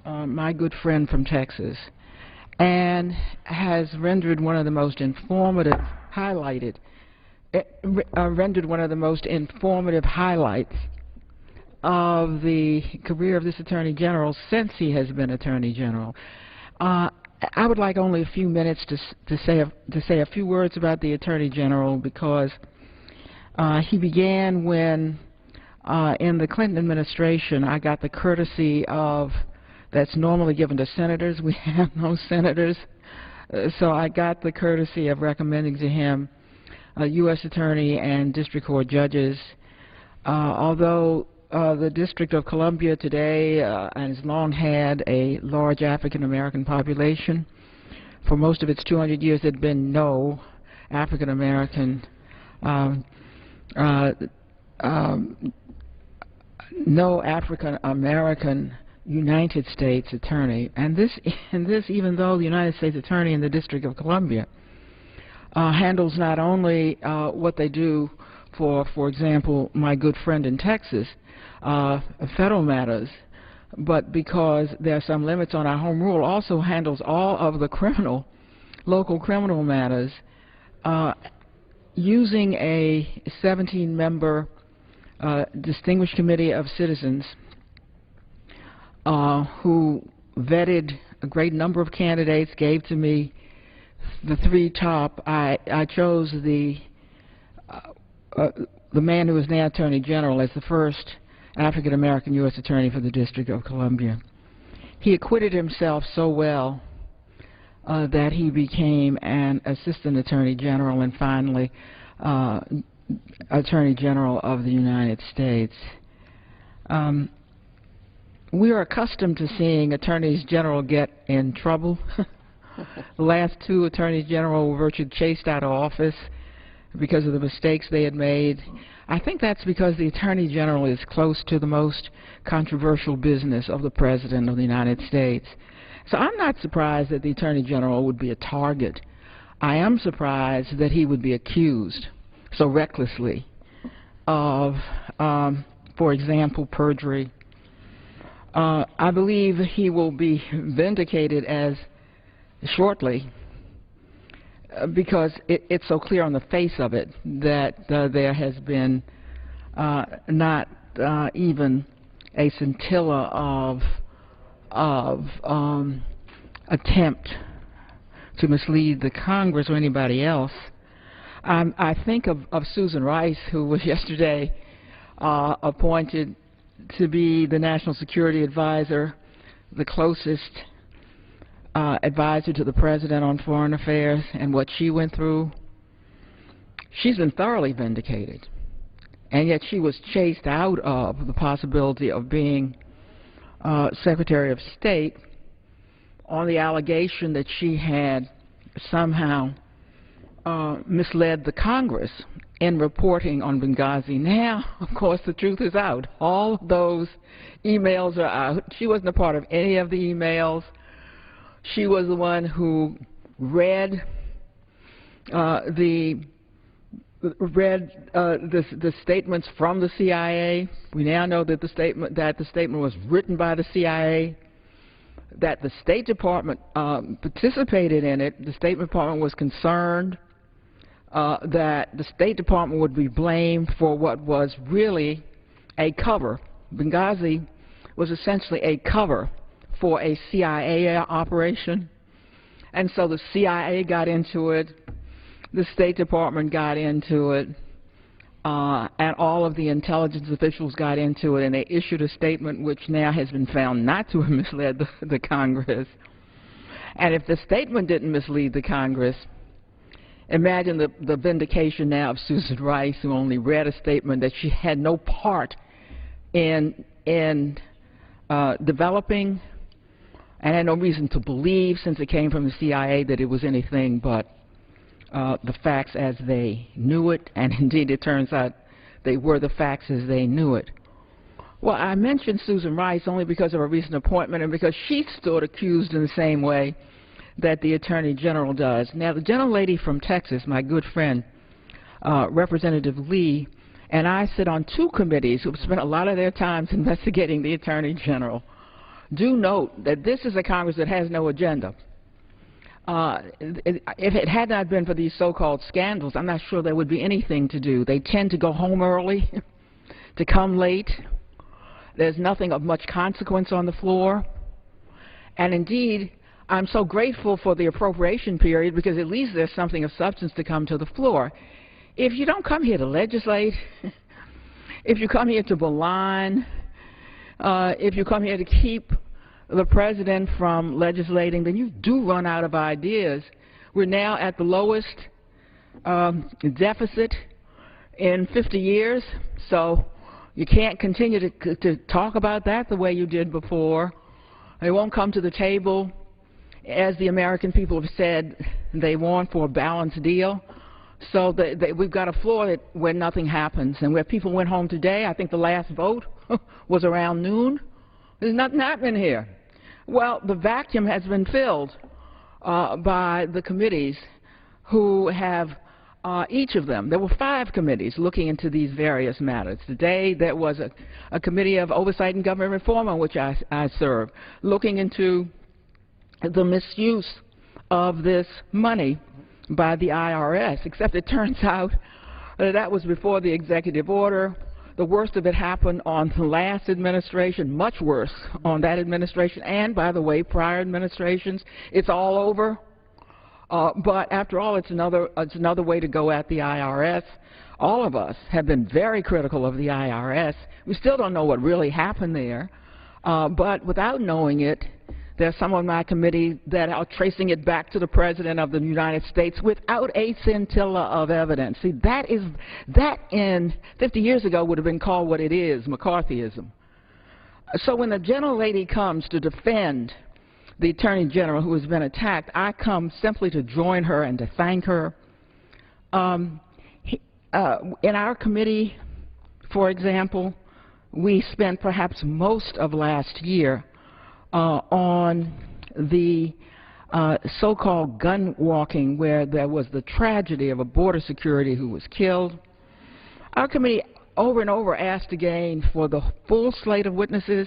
my good friend from Texas, and has rendered one of the most informative, rendered one of the most informative highlights of the career of this Attorney General since he has been Attorney General. I would like only a few minutes to say a few words about the Attorney General, because he began when, in the Clinton administration, I got the courtesy of, that's normally given to senators. We have no senators. So I got the courtesy of recommending to him U.S. Attorney and District Court judges. Although the District of Columbia today has long had a large African-American population, for most of its 200 years there had been no African-American United States Attorney, and this even though the United States Attorney in the District of Columbia handles not only what they do for example, my good friend in Texas, federal matters, but because there are some limits on our home rule, also handles all of the local criminal matters, using a 17-member distinguished committee of citizens who vetted a great number of candidates, gave to me the three top. I chose the man who is now Attorney General as the first African-American U.S. Attorney for the District of Columbia. He acquitted himself so well that he became an Assistant Attorney General and finally Attorney General of the United States. We are accustomed to seeing Attorneys General get in trouble. The last two Attorneys General were virtually chased out of office because of the mistakes they had made. I think that's because the Attorney General is close to the most controversial business of the President of the United States. So I'm not surprised that the Attorney General would be a target. I am surprised that he would be accused so recklessly of, for example, perjury. I believe he will be vindicated as shortly because it's so clear on the face of it that there has been not even a scintilla of attempt to mislead the Congress or anybody else. I think of Susan Rice, who was yesterday appointed to be the National Security Advisor, the closest advisor to the President on foreign affairs, and what she went through. She's been thoroughly vindicated, and yet she was chased out of the possibility of being Secretary of State on the allegation that she had somehow misled the Congress in reporting on Benghazi. Now, of course, the truth is out. All of those emails are out. She wasn't a part of any of the emails. She was the one who read the statements from the CIA. We now know that the statement was written by the CIA, that the State Department participated in it. The State Department was concerned that the State Department would be blamed for what was really a cover. Benghazi was essentially a cover for a CIA operation, and so the CIA got into it, the State Department got into it, and all of the intelligence officials got into it, and they issued a statement which now has been found not to have misled the Congress. And if the statement didn't mislead the Congress, imagine the vindication now of Susan Rice, who only read a statement that she had no part in developing, and had no reason to believe, since it came from the CIA, that it was anything but the facts as they knew it, and indeed it turns out they were the facts as they knew it. Well, I mentioned Susan Rice only because of her recent appointment and because she stood accused in the same way that the Attorney General does. Now, the gentlelady from Texas, my good friend, Representative Lee, and I sit on two committees who have spent a lot of their time investigating the Attorney General. do note that this is a Congress that has no agenda. If it had not been for these so-called scandals, I'm not sure there would be anything to do. They tend to go home early, to come late. There's nothing of much consequence on the floor. And indeed, I'm so grateful for the appropriation period because at least there's something of substance to come to the floor. If you don't come here to legislate, if you come here to malign, if you come here to keep the president from legislating, then you do run out of ideas. We're now at the lowest deficit in 50 years, so you can't continue to talk about that the way you did before. They won't come to the table, as the American people have said they want, for a balanced deal. So we've got a floor where nothing happens, and where people went home today. I think the last vote was around noon. There's nothing happening here. Well, the vacuum has been filled by the committees who have, each of them, there were 5 committees looking into these various matters. Today there was a committee of oversight and government reform on which I serve, looking into the misuse of this money by the IRS, except it turns out that was before the executive order. The worst of it happened on the last administration, much worse on that administration, and, by the way, prior administrations. It's all over. But after all, it's another way to go at the IRS. All of us have been very critical of the IRS. We still don't know what really happened there. But without knowing it, there's some on my committee that are tracing it back to the President of the United States without a scintilla of evidence. See, that in 50 years ago would have been called what it is, McCarthyism. So when the gentlelady comes to defend the Attorney General who has been attacked, I come simply to join her and to thank her. In our committee, for example, we spent perhaps most of last year on the so-called gun walking, where there was the tragedy of a border security who was killed. Our committee over and over asked again for the full slate of witnesses.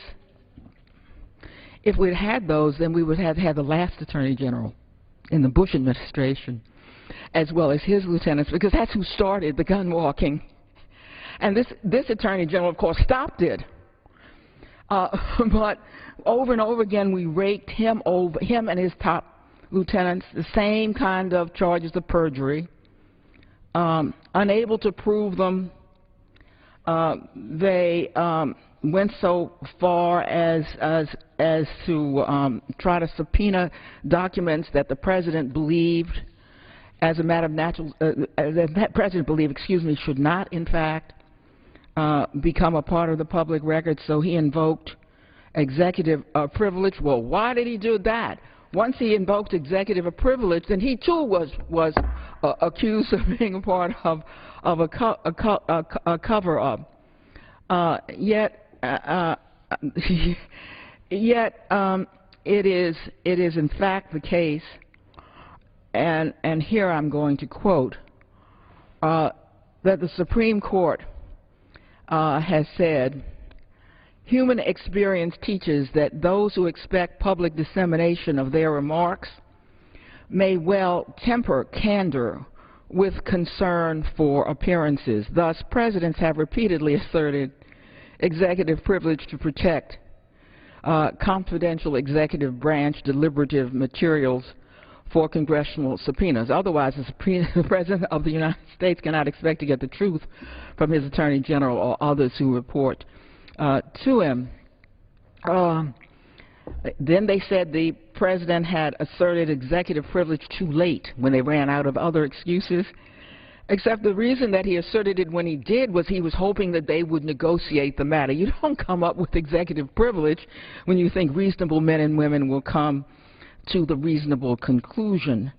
If we'd had those, then we would have had the last Attorney General in the Bush administration, as well as his lieutenants, because that's who started the gun walking. And this Attorney General, of course, stopped it. But over and over again, we raked him and his top lieutenants, the same kind of charges of perjury. Unable to prove them, they went so far as to try to subpoena documents that the president believed, as a matter of natural, that president believed, should not, in fact, become a part of the public record. So he invoked executive privilege. Well, why did he do that? Once he invoked executive privilege, then he too was accused of being a part of a cover-up. Yet it is in fact the case, and here I'm going to quote, that the Supreme Court has said, human experience teaches that those who expect public dissemination of their remarks may well temper candor with concern for appearances. Thus, presidents have repeatedly asserted executive privilege to protect confidential executive branch deliberative materials for congressional subpoenas. Otherwise, the President of the United States cannot expect to get the truth from his Attorney General or others who report to him. Then they said the President had asserted executive privilege too late when they ran out of other excuses, except the reason that he asserted it when he did was he was hoping that they would negotiate the matter. You don't come up with executive privilege when you think reasonable men and women will come to the reasonable conclusion.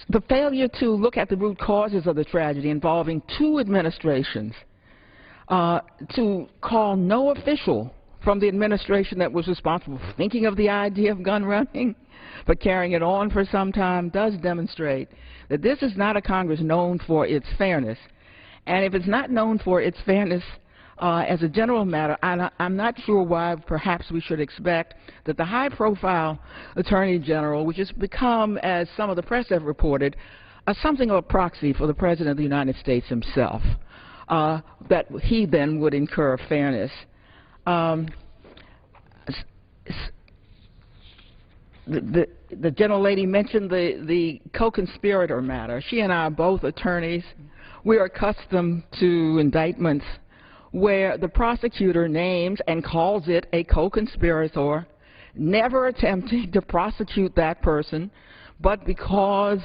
The failure to look at the root causes of the tragedy involving 2 administrations, to call no official from the administration that was responsible for thinking of the idea of gun running, but carrying it on for some time, does demonstrate that this is not a Congress known for its fairness. And if it's not known for its fairness, as a general matter, I'm not sure why perhaps we should expect that the high-profile Attorney General, which has become, as some of the press have reported, something of a proxy for the President of the United States himself, that he then would incur fairness. The gentlelady mentioned the co-conspirator matter. She and I are both attorneys. We are accustomed to indictments where the prosecutor names and calls it a co-conspirator, never attempting to prosecute that person, but because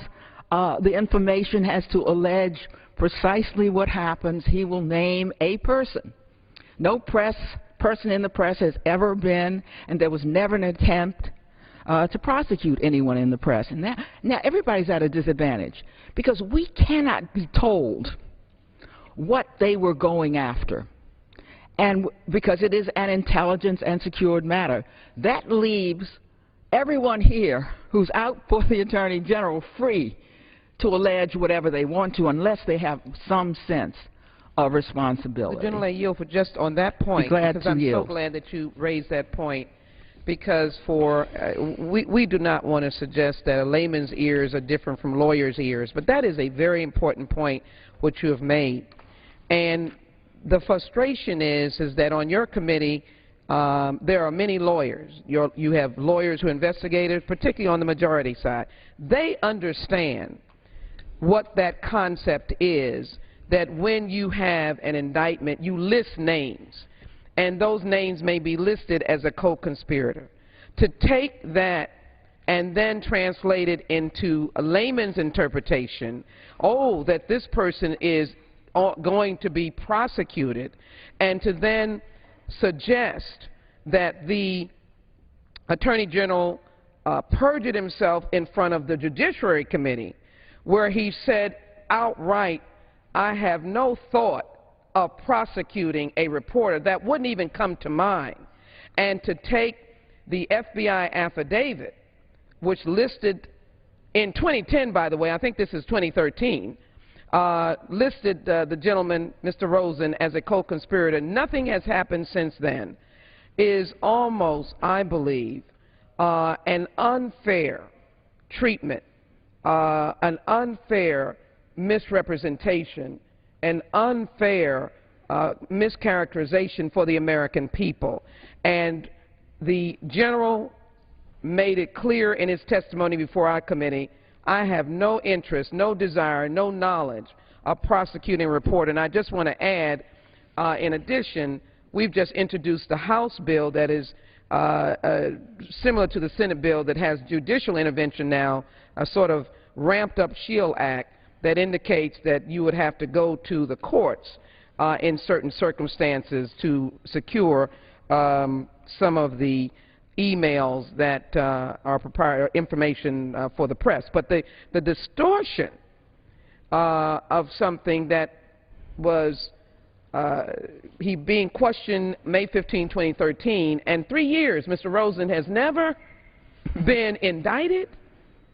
the information has to allege precisely what happens, he will name a person. No person in the press has ever been, and there was never an attempt to prosecute anyone in the press. And now everybody's at a disadvantage because we cannot be told what they were going after, and because it is an intelligence and secured matter. That leaves everyone here who's out for the Attorney General free to allege whatever they want to, unless they have some sense of responsibility. The gentlelady yield for just on that point, because I'm so glad that you raised that point, because we do not want to suggest that a layman's ears are different from lawyers' ears, but that is a very important point which you have made. And the frustration is that on your committee there are many lawyers. You have lawyers who investigated, particularly on the majority side. They understand what that concept is, that when you have an indictment, you list names, and those names may be listed as a co-conspirator. To take that and then translate it into a layman's interpretation, oh, that this person is going to be prosecuted, and to then suggest that the Attorney General perjured himself in front of the Judiciary Committee, where he said outright, I have no thought of prosecuting a reporter. That wouldn't even come to mind. And to take the FBI affidavit, which listed in 2010, by the way, I think this is 2013, listed the gentleman, Mr. Rosen, as a co-conspirator. Nothing has happened since then. Is almost, I believe, an unfair treatment, an unfair misrepresentation, an unfair mischaracterization for the American people. And the general made it clear in his testimony before our committee, I have no interest, no desire, no knowledge of prosecuting a reporter. And I just want to add, in addition, we've just introduced a House bill that is similar to the Senate bill that has judicial intervention now, a sort of ramped up SHIELD Act that indicates that you would have to go to the courts in certain circumstances to secure some of the emails that are proprietary information for the press. But the distortion of something that was he being questioned May 15, 2013, and 3 years, Mr. Rosen has never been indicted.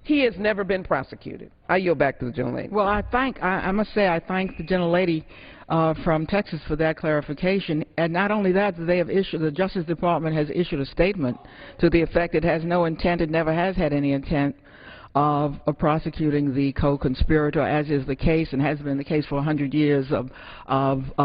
He has never been prosecuted. I yield back to the gentlelady. Well, I must say I thank the gentlelady from Texas for that clarification. And not only that, the Justice Department has issued a statement to the effect it has no intent, it never has had any intent of prosecuting the co-conspirator, as is the case and has been the case for 100 years of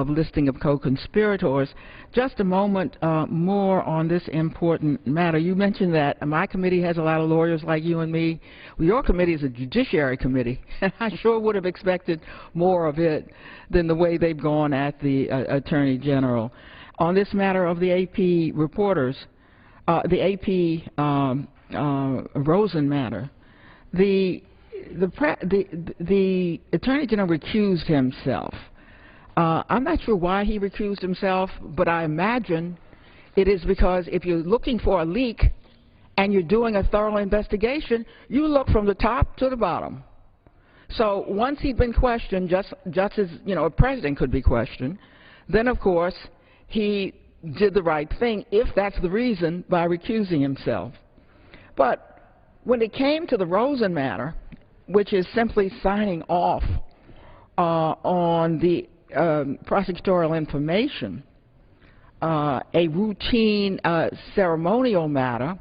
listing of co-conspirators. Just a moment more on this important matter. You mentioned that my committee has a lot of lawyers like you and me. Well, your committee is a judiciary committee, and I sure would have expected more of it than the way they've gone at the Attorney General. On this matter of the AP reporters, the AP Rosen matter, the Attorney General recused himself. I'm not sure why he recused himself, but I imagine it is because if you're looking for a leak and you're doing a thorough investigation, you look from the top to the bottom. So once he'd been questioned, just as a president could be questioned, then of course he did the right thing, if that's the reason, by recusing himself. But when it came to the Rosen matter, which is simply signing off on the prosecutorial information, a routine ceremonial matter.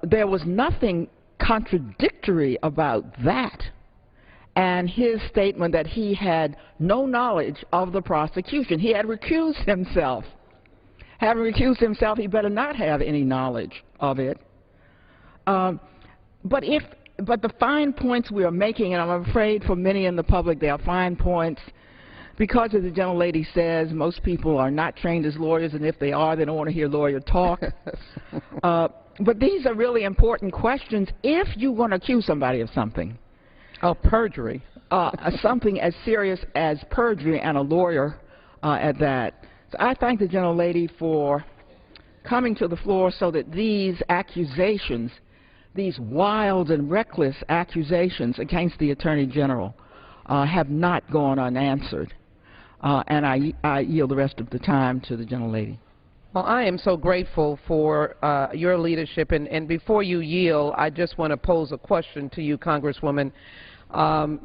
There was nothing contradictory about that and his statement that he had no knowledge of the prosecution. He had recused himself. Having recused himself, he better not have any knowledge of it. But the fine points we are making, and I'm afraid for many in the public they are fine points, because as the gentlelady says, most people are not trained as lawyers, and if they are, they don't want to hear lawyer talk. But these are really important questions if you want to accuse somebody of something. Of perjury. Something as serious as perjury, and a lawyer at that. So I thank the gentlelady for coming to the floor so that these accusations, these wild and reckless accusations against the Attorney General have not gone unanswered. And I yield the rest of the time to the gentlelady. Well, I am so grateful for your leadership. And before you yield, I just want to pose a question to you, Congresswoman,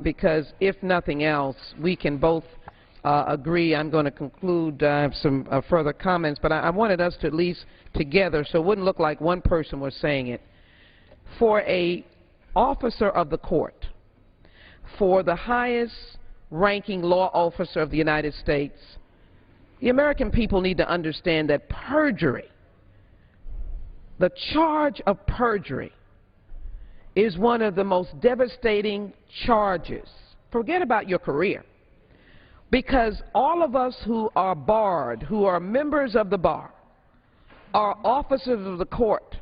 because if nothing else, we can both agree. I'm going to conclude some further comments, but I wanted us to at least together, so it wouldn't look like one person was saying it. For a officer of the court, for the highest ranking law officer of the United States, the American people need to understand that perjury, the charge of perjury, is one of the most devastating charges. Forget about your career. Because all of us who are barred, who are members of the bar, are officers of the court,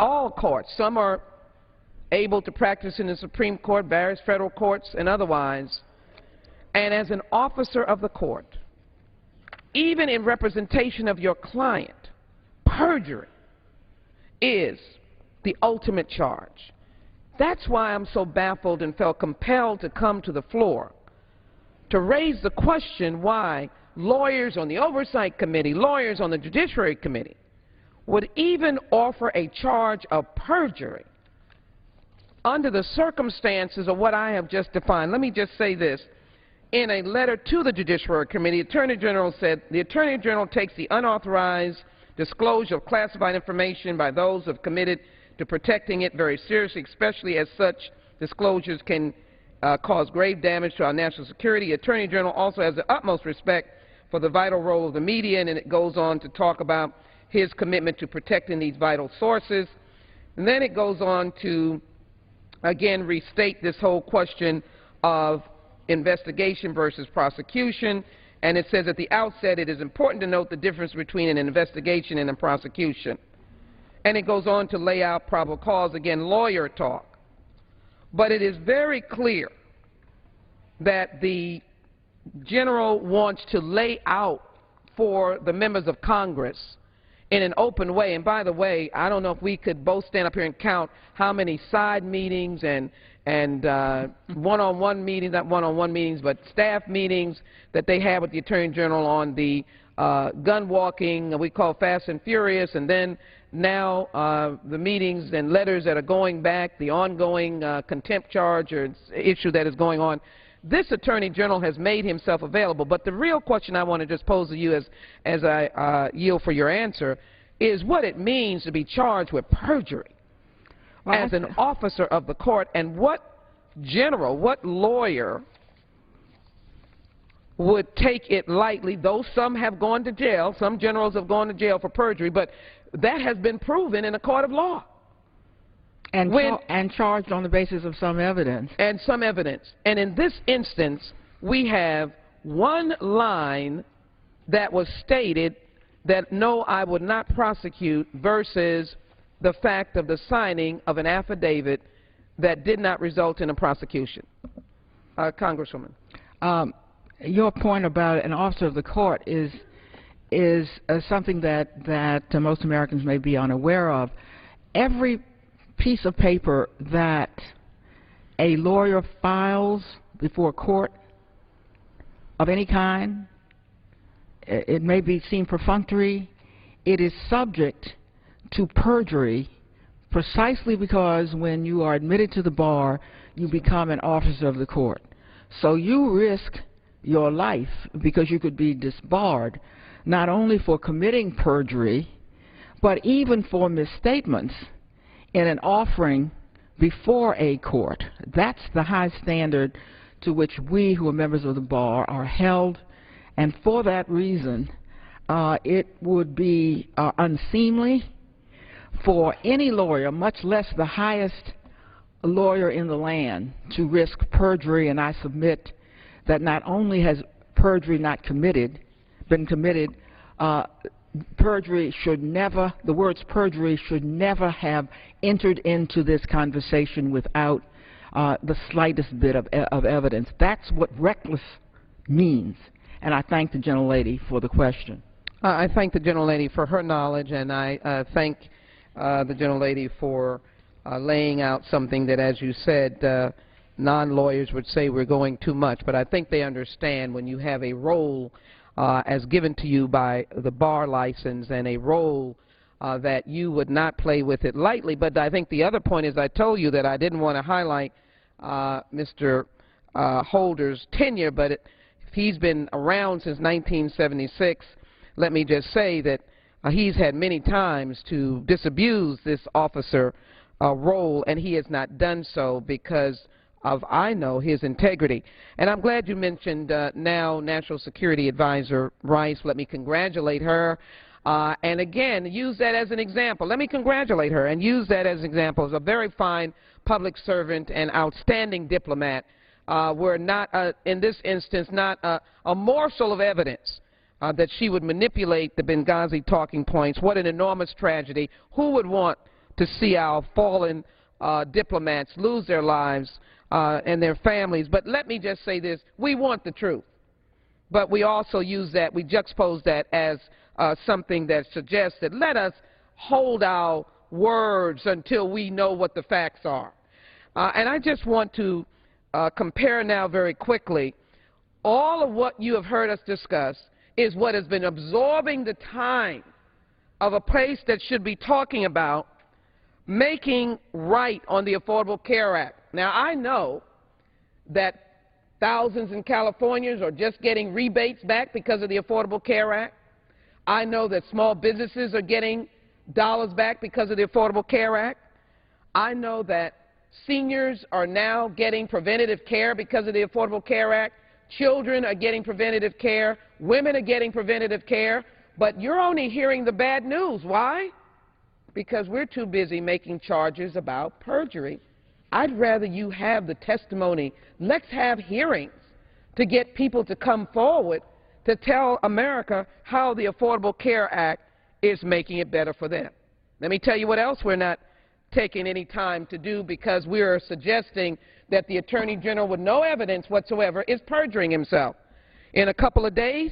all courts. Some are able to practice in the Supreme Court, various federal courts, and otherwise. And as an officer of the court, even in representation of your client, perjury is the ultimate charge. That's why I'm so baffled and felt compelled to come to the floor to raise the question why lawyers on the Oversight Committee, lawyers on the Judiciary Committee, would even offer a charge of perjury under the circumstances of what I have just defined. Let me just say this. In a letter to the Judiciary Committee, the Attorney General said, the Attorney General takes the unauthorized disclosure of classified information by those who have committed to protecting it very seriously, especially as such disclosures can cause grave damage to our national security. The Attorney General also has the utmost respect for the vital role of the media, and it goes on to talk about his commitment to protecting these vital sources. And then it goes on to, again, restate this whole question of investigation versus prosecution. And it says at the outset, it is important to note the difference between an investigation and a prosecution. And it goes on to lay out probable cause, again, lawyer talk. But it is very clear that the general wants to lay out for the members of Congress in an open way. And by the way, I don't know if we could both stand up here and count how many side meetings and one-on-one meetings, not one-on-one meetings, but staff meetings that they have with the Attorney General on the gun walking, we call Fast and Furious, and then now the meetings and letters that are going back, the ongoing contempt charge or issue that is going on. This Attorney General has made himself available. But the real question I want to just pose to you as I yield for your answer is what it means to be charged with perjury as an officer of the court, and what general, what lawyer would take it lightly, though some have gone to jail, some generals have gone to jail for perjury, but that has been proven in a court of law. And charged on the basis of some evidence. And some evidence. And in this instance, we have one line that was stated that, no, I would not prosecute, versus the fact of the signing of an affidavit that did not result in a prosecution. Congresswoman. Your point about an officer of the court is something that most Americans may be unaware of. Every piece of paper that a lawyer files before a court of any kind, it may be seen perfunctory, it is subject to perjury precisely because when you are admitted to the bar, you become an officer of the court. So you risk your life because you could be disbarred, not only for committing perjury, but even for misstatements in an offering before a court. That's the high standard to which we who are members of the bar are held, and for that reason, it would be unseemly for any lawyer, much less the highest lawyer in the land, to risk perjury. And I submit that not only has perjury been committed, perjury should never, the words perjury should never have entered into this conversation without the slightest bit of evidence. That's what reckless means. And I thank the gentlelady for the question. I thank the gentlelady for her knowledge, and I thank the gentlelady for laying out something that, as you said, non-lawyers would say we're going too much. But I think they understand when you have a role as given to you by the bar license, and a role that you would not play with it lightly. But I think the other point is, I told you that I didn't want to highlight Mr. Holder's tenure, but if he's been around since 1976, let me just say that he's had many times to disabuse this officer role, and he has not done so because of, I know, his integrity. And I'm glad you mentioned now National Security Advisor Rice. Let me congratulate her. And again, use that as an example. Let me congratulate her and use that as an example. As a very fine public servant and outstanding diplomat. We're not, in this instance, not a morsel of evidence that she would manipulate the Benghazi talking points. What an enormous tragedy. Who would want to see our fallen diplomats lose their lives and their families? But let me just say this. We want the truth. But we also use that, we juxtapose that as something that suggests that let us hold our words until we know what the facts are. And I just want to compare now very quickly. All of what you have heard us discuss is what has been absorbing the time of a place that should be talking about making right on the Affordable Care Act. Now, I know that thousands in Californians are just getting rebates back because of the Affordable Care Act. I know that small businesses are getting dollars back because of the Affordable Care Act. I know that seniors are now getting preventative care because of the Affordable Care Act. Children are getting preventative care. Women are getting preventative care. But you're only hearing the bad news. Why? Because we're too busy making charges about perjury. I'd rather you have the testimony. Let's have hearings to get people to come forward to tell America how the Affordable Care Act is making it better for them. Let me tell you what else we're not taking any time to do, because we are suggesting that the Attorney General, with no evidence whatsoever, is perjuring himself. In a couple of days,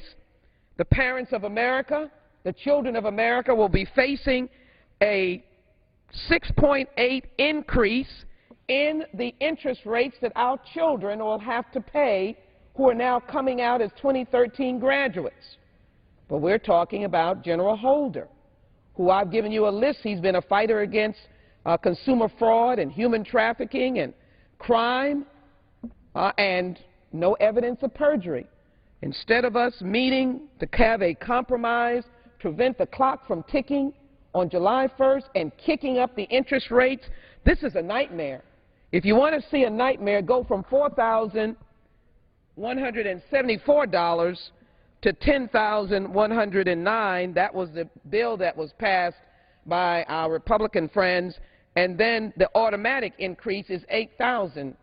the parents of America, the children of America, will be facing a 6.8 increase in the interest rates that our children will have to pay, who are now coming out as 2013 graduates. But we're talking about General Holder, who I've given you a list. He's been a fighter against consumer fraud and human trafficking and crime, and no evidence of perjury. Instead of us meeting to have a compromise, prevent the clock from ticking on July 1st and kicking up the interest rates, this is a nightmare. If you want to see a nightmare, go from $4,174 to $10,109. That was the bill that was passed by our Republican friends. And then the automatic increase is $8,000.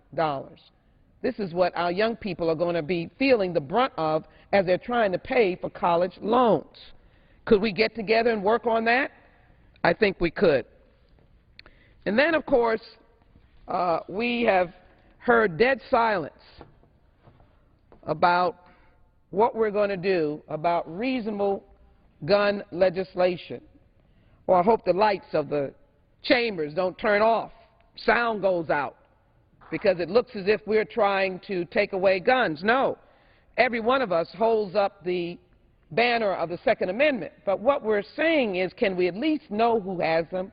This is what our young people are going to be feeling the brunt of as they're trying to pay for college loans. Could we get together and work on that? I think we could. And then, of course, we have heard dead silence about what we're going to do about reasonable gun legislation. Well, I hope the lights of the chambers don't turn off. Sound goes out because it looks as if we're trying to take away guns. No. Every one of us holds up the banner of the Second Amendment. But what we're saying is, can we at least know who has them?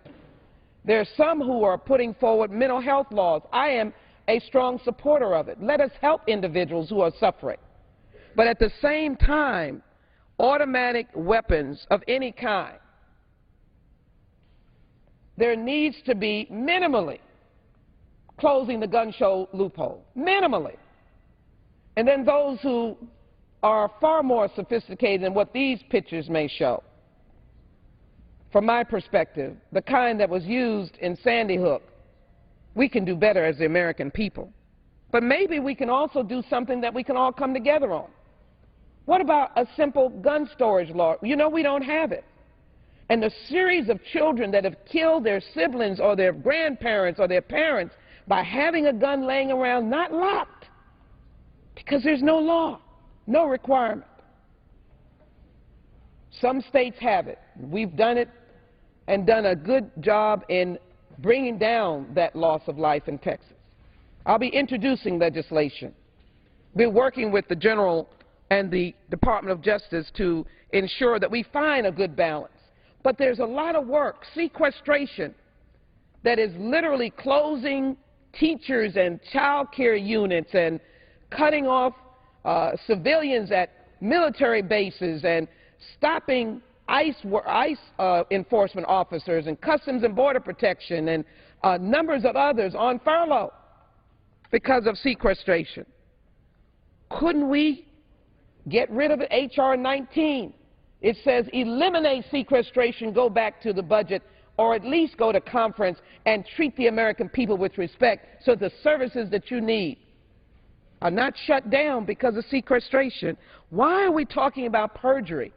There are some who are putting forward mental health laws. I am a strong supporter of it. Let us help individuals who are suffering. But at the same time, automatic weapons of any kind, there needs to be minimally closing the gun show loophole, minimally. And then those who are far more sophisticated than what these pictures may show, from my perspective, the kind that was used in Sandy Hook, we can do better as the American people. But maybe we can also do something that we can all come together on. What about a simple gun storage law? You know, we don't have it. And the series of children that have killed their siblings or their grandparents or their parents by having a gun laying around not locked because there's no law, no requirement. Some states have it. We've done it and done a good job in bringing down that loss of life in Texas. I'll be introducing legislation. We're working with the General and the Department of Justice to ensure that we find a good balance. But there's a lot of work, sequestration, that is literally closing teachers and child care units and cutting off civilians at military bases and stopping ICE enforcement officers and Customs and Border Protection and numbers of others on furlough because of sequestration. Couldn't we get rid of it? H.R. 19. It says eliminate sequestration, go back to the budget, or at least go to conference and treat the American people with respect so the services that you need are not shut down because of sequestration. Why are we talking about perjury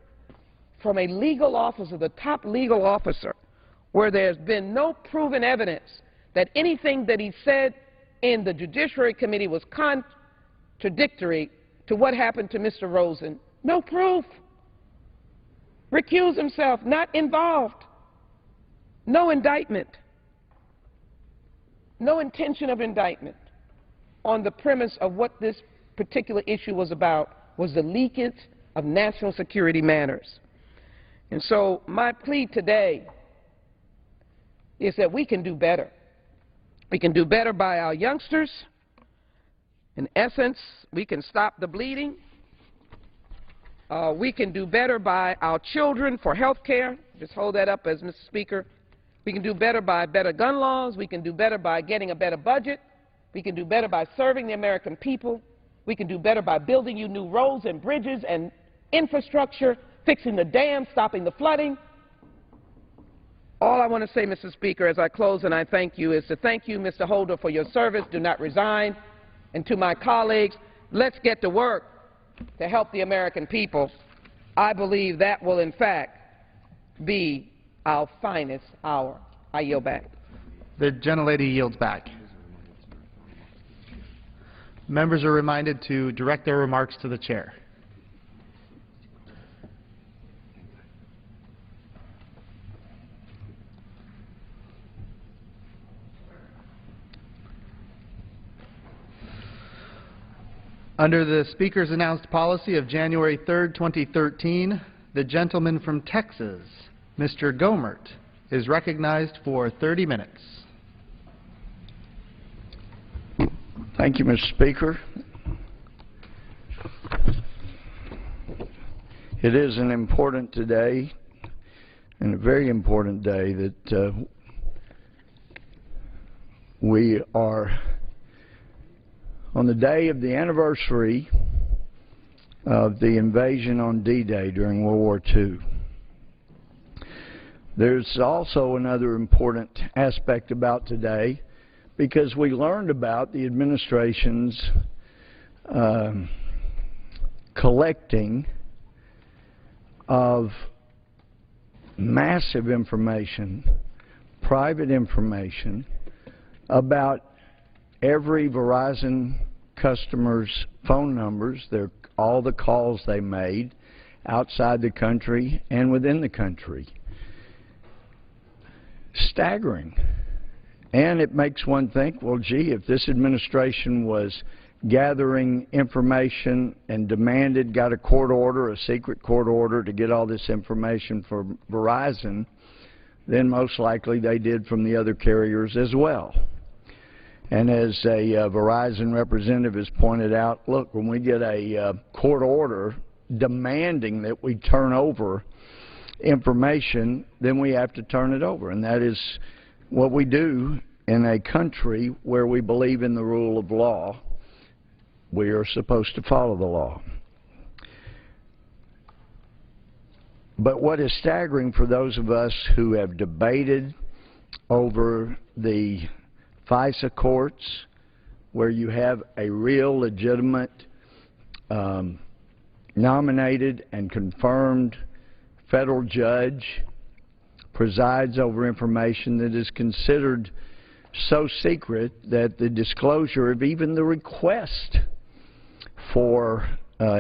from a legal officer, the top legal officer, where there's been no proven evidence that anything that he said in the Judiciary Committee was contradictory to what happened to Mr. Rosen? No proof. Recuse himself, not involved. No indictment. No intention of indictment on the premise of what this particular issue was about was the leakage of national security matters. And so my plea today is that we can do better. We can do better by our youngsters. In essence, we can stop the bleeding. We can do better by our children for health care. Just hold that up as Mr. Speaker. We can do better by better gun laws. We can do better by getting a better budget. We can do better by serving the American people. We can do better by building you new roads and bridges and infrastructure, fixing the dams, stopping the flooding. All I want to say, Mr. Speaker, as I close and I thank you, is to thank you, Mr. Holder, for your service. Do not resign. And to my colleagues, let's get to work to help the American people. I believe that will, in fact, be our finest hour. I yield back. The gentlelady yields back. Members are reminded to direct their remarks to the chair. Under the Speaker's announced policy of January 3rd, 2013, the gentleman from Texas, Mr. Gomert, is recognized for 30 minutes. Thank you, Mr. Speaker. It is an important day, and a very important day, that we are on the day of the anniversary of the invasion on D-Day during World War II. There's also another important aspect about today, because we learned about the administration's collecting of massive information, private information, about every Verizon customer's phone numbers, all the calls they made outside the country and within the country. Staggering. And it makes one think, well, gee, if this administration was gathering information and got a court order, a secret court order, to get all this information for Verizon, then most likely they did from the other carriers as well. And as a Verizon representative has pointed out, look, when we get a court order demanding that we turn over information, then we have to turn it over. And that is what we do in a country where we believe in the rule of law. We are supposed to follow the law. But what is staggering for those of us who have debated over the FISA courts, where you have a real legitimate nominated and confirmed federal judge presides over information that is considered so secret that the disclosure of even the request for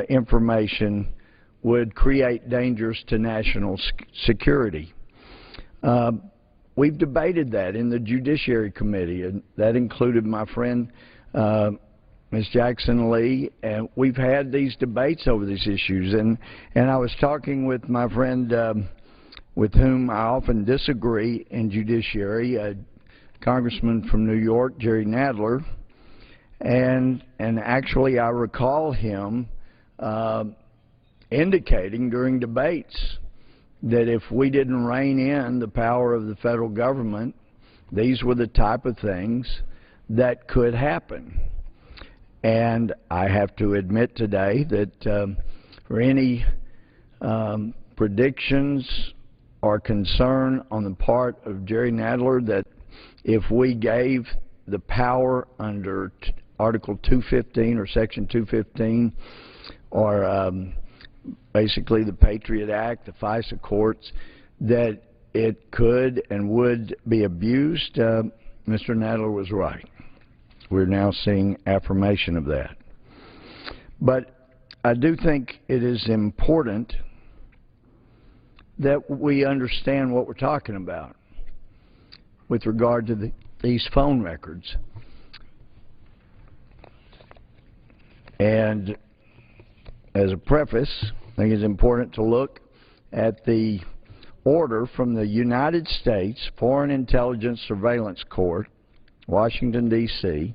information would create dangers to national security. We've debated that in the Judiciary Committee, and that included my friend Ms. Jackson Lee, and we've had these debates over these issues. And I was talking with my friend with whom I often disagree in Judiciary, a congressman from New York, Jerry Nadler, and actually I recall him indicating during debates that if we didn't rein in the power of the federal government, these were the type of things that could happen. And I have to admit today that for any predictions or concern on the part of Jerry Nadler that if we gave the power under Article 215 or Section 215 or basically the Patriot Act, the FISA courts, that it could and would be abused, Mr. Nadler was right. We're now seeing affirmation of that. But I do think it is important that we understand what we're talking about with regard to these phone records. And as a preface, I think it's important to look at the order from the United States Foreign Intelligence Surveillance Court, Washington, D.C.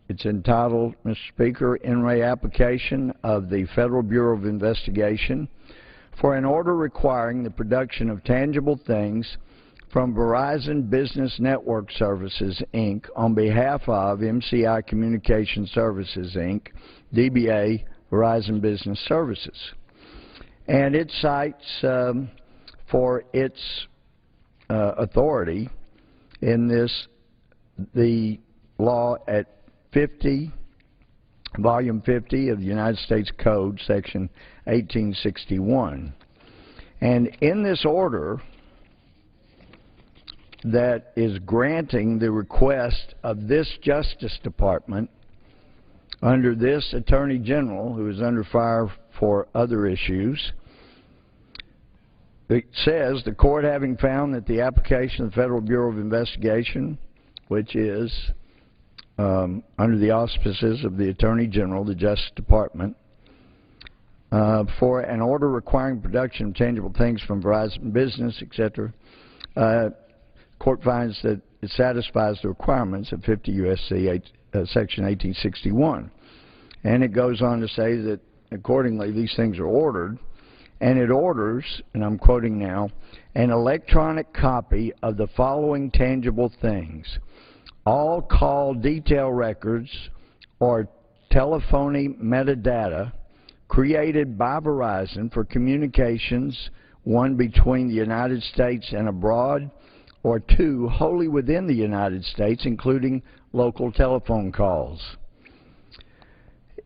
It's entitled, Mr. Speaker, In Re Application of the Federal Bureau of Investigation for an order requiring the production of tangible things from Verizon Business Network Services, Inc. on behalf of MCI Communication Services, Inc., DBA Verizon Business Services. And it cites for its authority in this the law at Volume 50 of the United States Code, Section 1861. And in this order that is granting the request of this Justice Department under this Attorney General, who is under fire for other issues, it says, the court having found that the application of the Federal Bureau of Investigation, which is under the auspices of the Attorney General, the Justice Department, for an order requiring production of tangible things from Verizon Business, etc., court finds that it satisfies the requirements of 50 U.S.C. Section 1861. And it goes on to say that accordingly these things are ordered, and it orders, and I'm quoting now, an electronic copy of the following tangible things: all call detail records or telephony metadata created by Verizon for communications, one, between the United States and abroad, or two, wholly within the United States, including local telephone calls.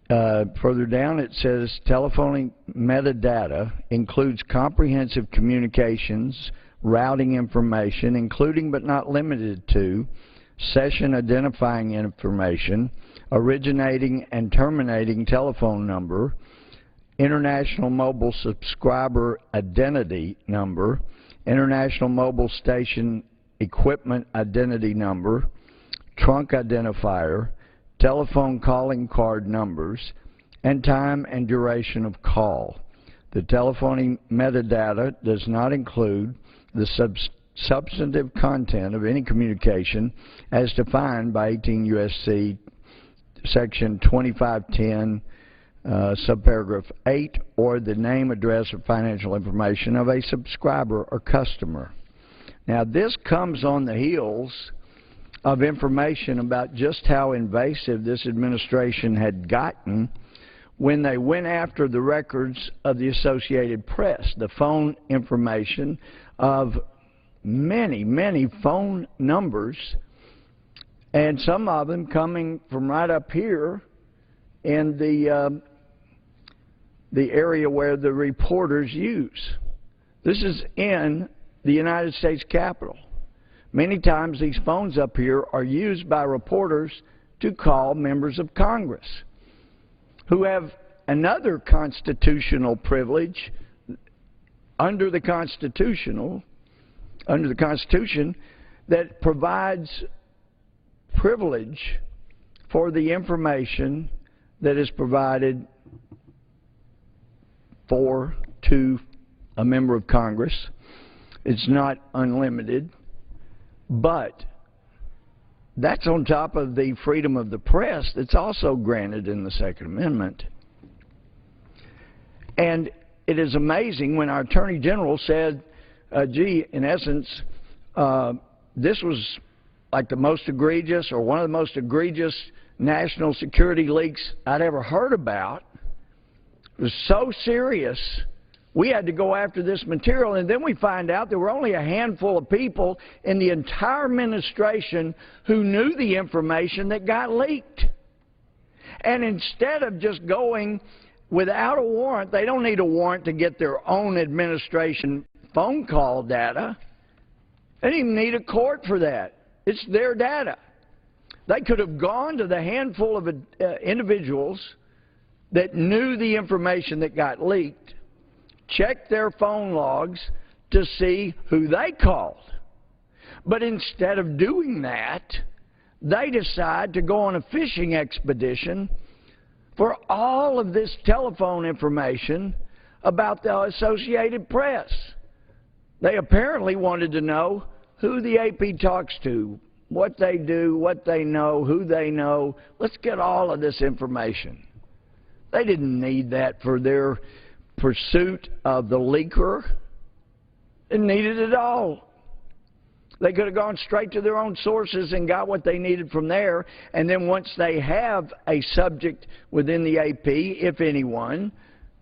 Further down it says telephony metadata includes comprehensive communications, routing information, including but not limited to session identifying information, originating and terminating telephone number, international mobile subscriber identity number, international mobile station equipment identity number, trunk identifier, telephone calling card numbers, and time and duration of call. The telephony metadata does not include the substantive content of any communication as defined by 18 U.S.C. Section 2510, subparagraph 8, or the name, address, or financial information of a subscriber or customer. Now, this comes on the heels of information about just how invasive this administration had gotten when they went after the records of the Associated Press, the phone information of many, many phone numbers, and some of them coming from right up here in the area where the reporters use. This is in the United States Capitol. Many times these phones up here are used by reporters to call members of Congress who have another constitutional privilege under the Constitution that provides privilege for the information that is provided to a member of Congress. It's not unlimited, but that's on top of the freedom of the press that's also granted in the Second Amendment. And it is amazing when our Attorney General said, gee, in essence, this was like the most egregious or one of the most egregious national security leaks I'd ever heard about. It was so serious, we had to go after this material, and then we find out there were only a handful of people in the entire administration who knew the information that got leaked. And instead of just going without a warrant, they don't need a warrant to get their own administration phone call data. They didn't even need a court for that. It's their data. They could have gone to the handful of individuals that knew the information that got leaked, checked their phone logs to see who they called. But instead of doing that, they decide to go on a fishing expedition for all of this telephone information about the Associated Press. They apparently wanted to know who the AP talks to, what they do, what they know, who they know. Let's get all of this information. They didn't need that for their pursuit of the leaker. They didn't need it at all. They could have gone straight to their own sources and got what they needed from there, and then once they have a subject within the AP, if anyone,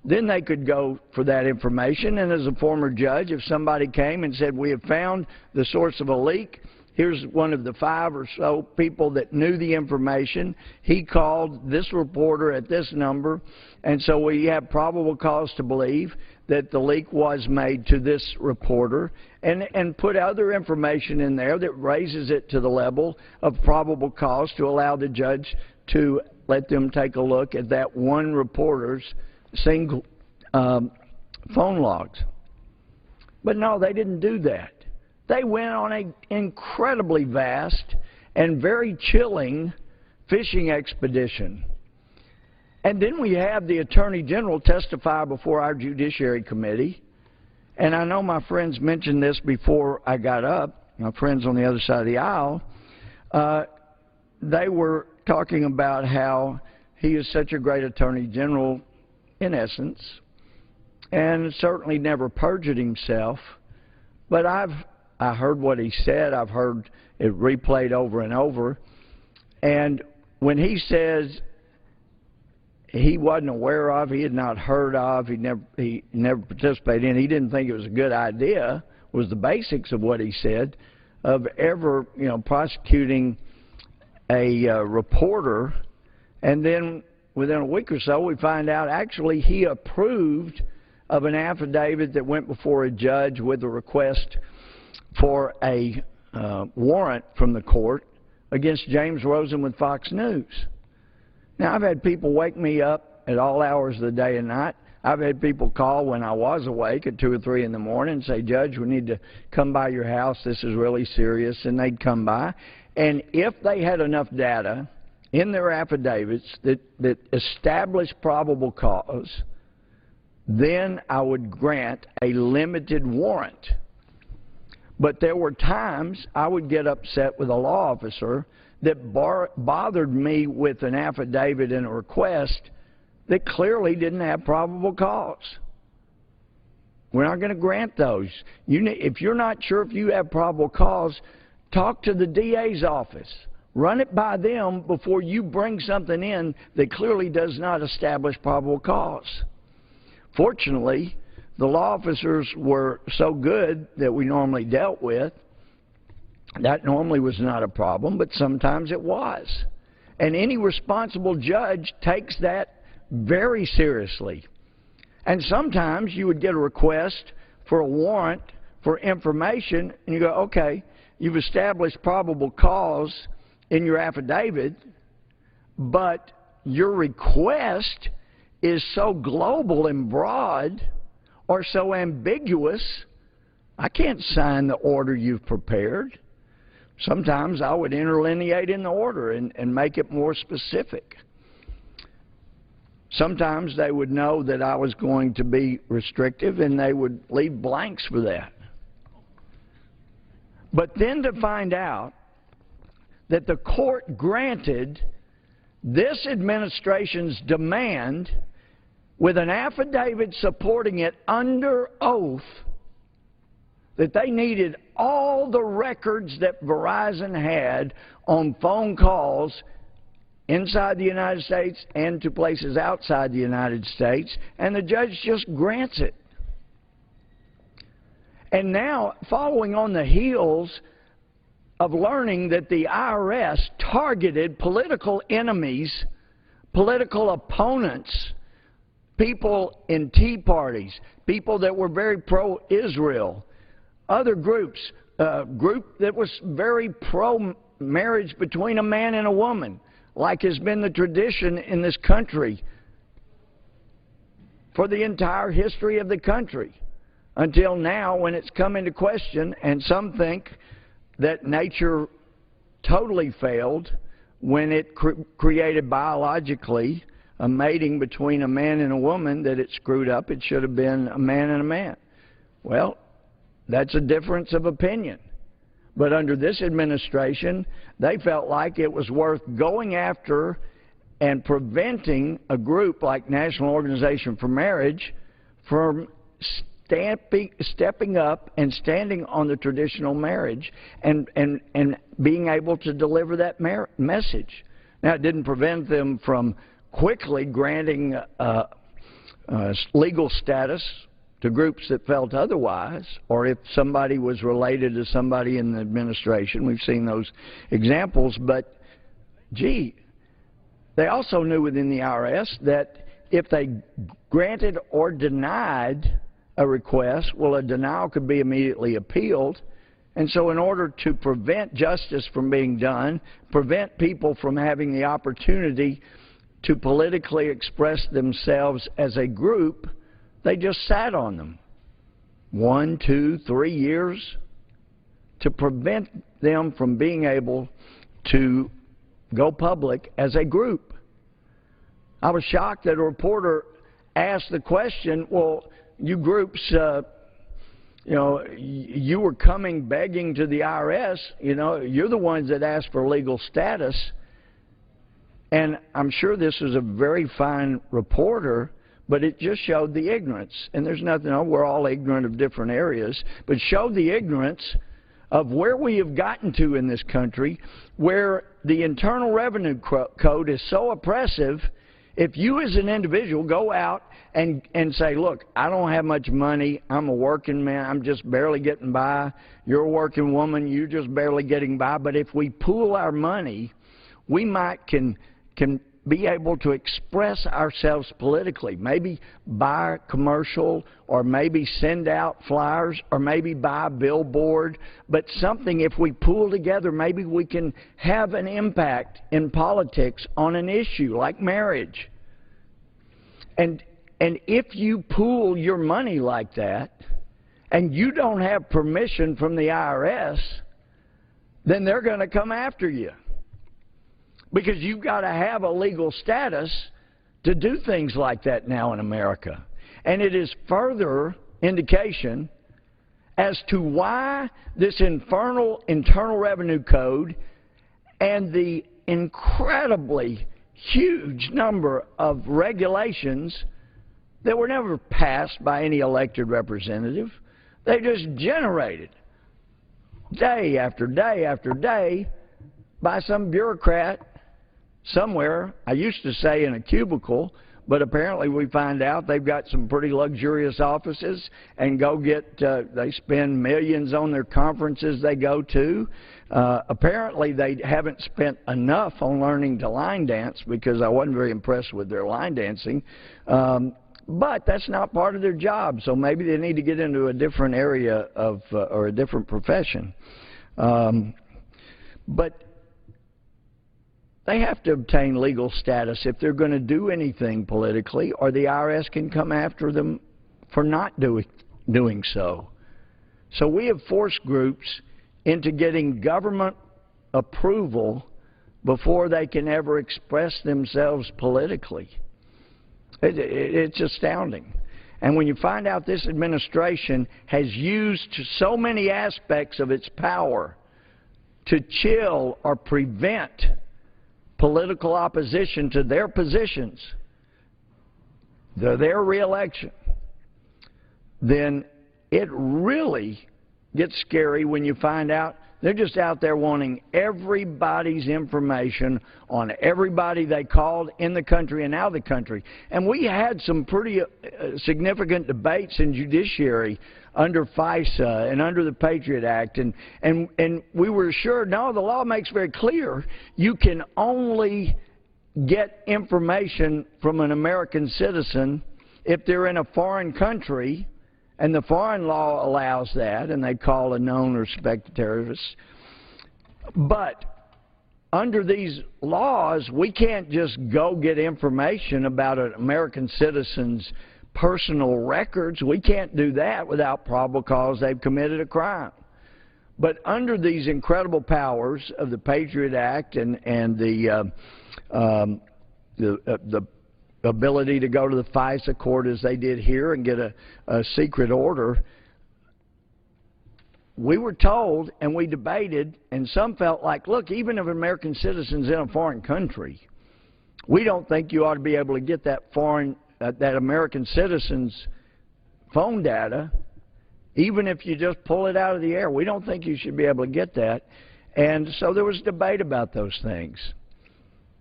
then they could go for that information. And as a former judge, if somebody came and said, we have found the source of a leak, here's one of the 5 or so people that knew the information. He called this reporter at this number, and so we have probable cause to believe that the leak was made to this reporter, and put other information in there that raises it to the level of probable cause to allow the judge to let them take a look at that one reporter's single phone logs. But no, they didn't do that. They went on an incredibly vast and very chilling fishing expedition. And then we have the Attorney General testify before our Judiciary Committee. And I know my friends mentioned this before I got up, my friends on the other side of the aisle. They were talking about how he is such a great Attorney General, in essence, and certainly never perjured himself. But I heard what he said. I've heard it replayed over and over. And when he says he wasn't aware of, he had not heard of, he never participated in, he didn't think it was a good idea, was the basics of what he said, of ever, prosecuting a reporter. And then within a week or so, we find out actually he approved of an affidavit that went before a judge with a request for a warrant from the court against James Rosen with Fox News. Now, I've had people wake me up at all hours of the day and night. I've had people call when I was awake at 2 or 3 in the morning and say, Judge, we need to come by your house. This is really serious. And they'd come by. And if they had enough data in their affidavits that established probable cause, then I would grant a limited warrant. But there were times I would get upset with a law officer that bothered me with an affidavit and a request that clearly didn't have probable cause. We're not going to grant those. If you're not sure if you have probable cause, talk to the DA's office. Run it by them before you bring something in that clearly does not establish probable cause. Fortunately, the law officers were so good that we normally dealt with. That normally was not a problem, but sometimes it was. And any responsible judge takes that very seriously. And sometimes you would get a request for a warrant for information, and you go, okay, you've established probable cause in your affidavit, but your request is so global and broad or so ambiguous, I can't sign the order you've prepared. Sometimes I would interlineate in the order and make it more specific. Sometimes they would know that I was going to be restrictive and they would leave blanks for that. But then to find out that the court granted this administration's demand with an affidavit supporting it under oath that they needed all the records that Verizon had on phone calls inside the United States and to places outside the United States, and the judge just grants it. And now, following on the heels of learning that the IRS targeted political enemies, political opponents, people in Tea Parties, people that were very pro-Israel, other groups, a group that was very pro-marriage between a man and a woman, like has been the tradition in this country for the entire history of the country, until now when it's come into question, and some think that nature totally failed when it created biologically a mating between a man and a woman, that it screwed up. It should have been a man and a man. Well, that's a difference of opinion. But under this administration, they felt like it was worth going after and preventing a group like National Organization for Marriage from stepping up and standing on the traditional marriage and being able to deliver that message. Now, it didn't prevent them from quickly granting legal status to groups that felt otherwise, or if somebody was related to somebody in the administration. We've seen those examples, but gee, they also knew within the IRS that if they granted or denied a request, well, a denial could be immediately appealed. And so in order to prevent justice from being done, prevent people from having the opportunity to politically express themselves as a group, they just sat on them 1, 2, 3 years to prevent them from being able to go public as a group. I was shocked that a reporter asked the question, well, you groups, you were coming begging to the IRS, you're the ones that asked for legal status. And I'm sure this was a very fine reporter, but it just showed the ignorance. And there's nothing, we're all ignorant of different areas, but showed the ignorance of where we have gotten to in this country, where the Internal Revenue Code is so oppressive. If you as an individual go out and say, look, I don't have much money, I'm a working man, I'm just barely getting by, you're a working woman, you're just barely getting by, but if we pool our money, we might can be able to express ourselves politically, maybe buy a commercial, or maybe send out flyers, or maybe buy a billboard, but something, if we pool together, maybe we can have an impact in politics on an issue like marriage. And if you pool your money like that, and you don't have permission from the IRS, then they're going to come after you. Because you've got to have a legal status to do things like that now in America. And it is further indication as to why this infernal Internal Revenue Code and the incredibly huge number of regulations that were never passed by any elected representative, they just generated day after day after day by some bureaucrat somewhere. I used to say in a cubicle, but apparently we find out they've got some pretty luxurious offices and go get, they spend millions on their conferences they go to. Apparently they haven't spent enough on learning to line dance, because I wasn't very impressed with their line dancing. But that's not part of their job, so maybe they need to get into a different area of, or a different profession. But they have to obtain legal status if they're going to do anything politically, or the IRS can come after them for not doing so. So we have forced groups into getting government approval before they can ever express themselves politically. It's astounding. And when you find out this administration has used so many aspects of its power to chill or prevent political opposition to their positions, their reelection, then it really gets scary when you find out they're just out there wanting everybody's information on everybody they called in the country and out of the country. And we had some pretty significant debates in judiciary under FISA and under the Patriot Act, and we were assured, no, the law makes very clear you can only get information from an American citizen if they're in a foreign country, and the foreign law allows that, and they call a known or suspected terrorist. But under these laws, we can't just go get information about an American citizen's personal records. We can't do that without probable cause they've committed a crime. But under these incredible powers of the Patriot Act and the ability to go to the FISA court as they did here and get a secret order, we were told and we debated, and some felt like, look, even if an American citizen's in a foreign country, we don't think you ought to be able to get that that American citizen's phone data, even if you just pull it out of the air. We don't think you should be able to get that. And so there was debate about those things.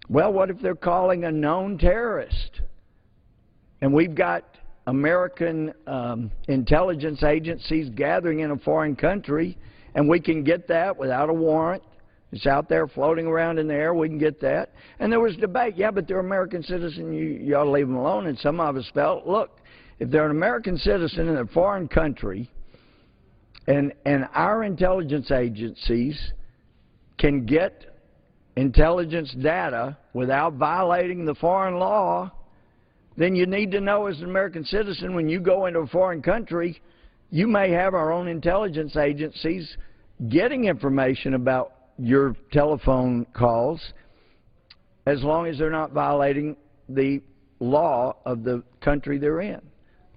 Well, what if they're calling a known terrorist? And we've got American intelligence agencies gathering in a foreign country, and we can get that without a warrant. It's out there floating around in the air. We can get that. And there was debate. Yeah, but they're American citizen. You ought to leave them alone. And some of us felt, look, if they're an American citizen in a foreign country, and our intelligence agencies can get intelligence data without violating the foreign law, then you need to know as an American citizen, when you go into a foreign country, you may have our own intelligence agencies getting information about your telephone calls as long as they're not violating the law of the country they're in.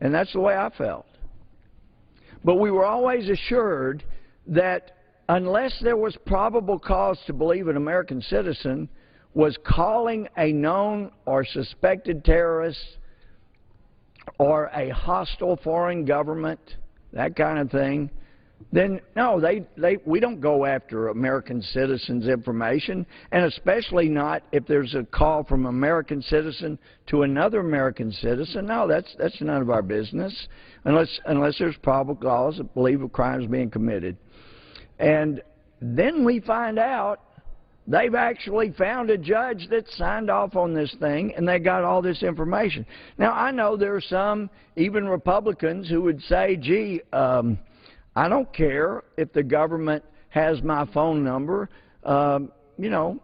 And that's the way I felt. But we were always assured that unless there was probable cause to believe an American citizen was calling a known or suspected terrorist or a hostile foreign government, that kind of thing, then no, we don't go after American citizens' information, and especially not if there's a call from an American citizen to another American citizen. No, that's none of our business unless there's probable cause to believe a crime is being committed. And then we find out they've actually found a judge that signed off on this thing, and they got all this information. Now, I know there are some, even Republicans, who would say, gee, I don't care if the government has my phone number. You know,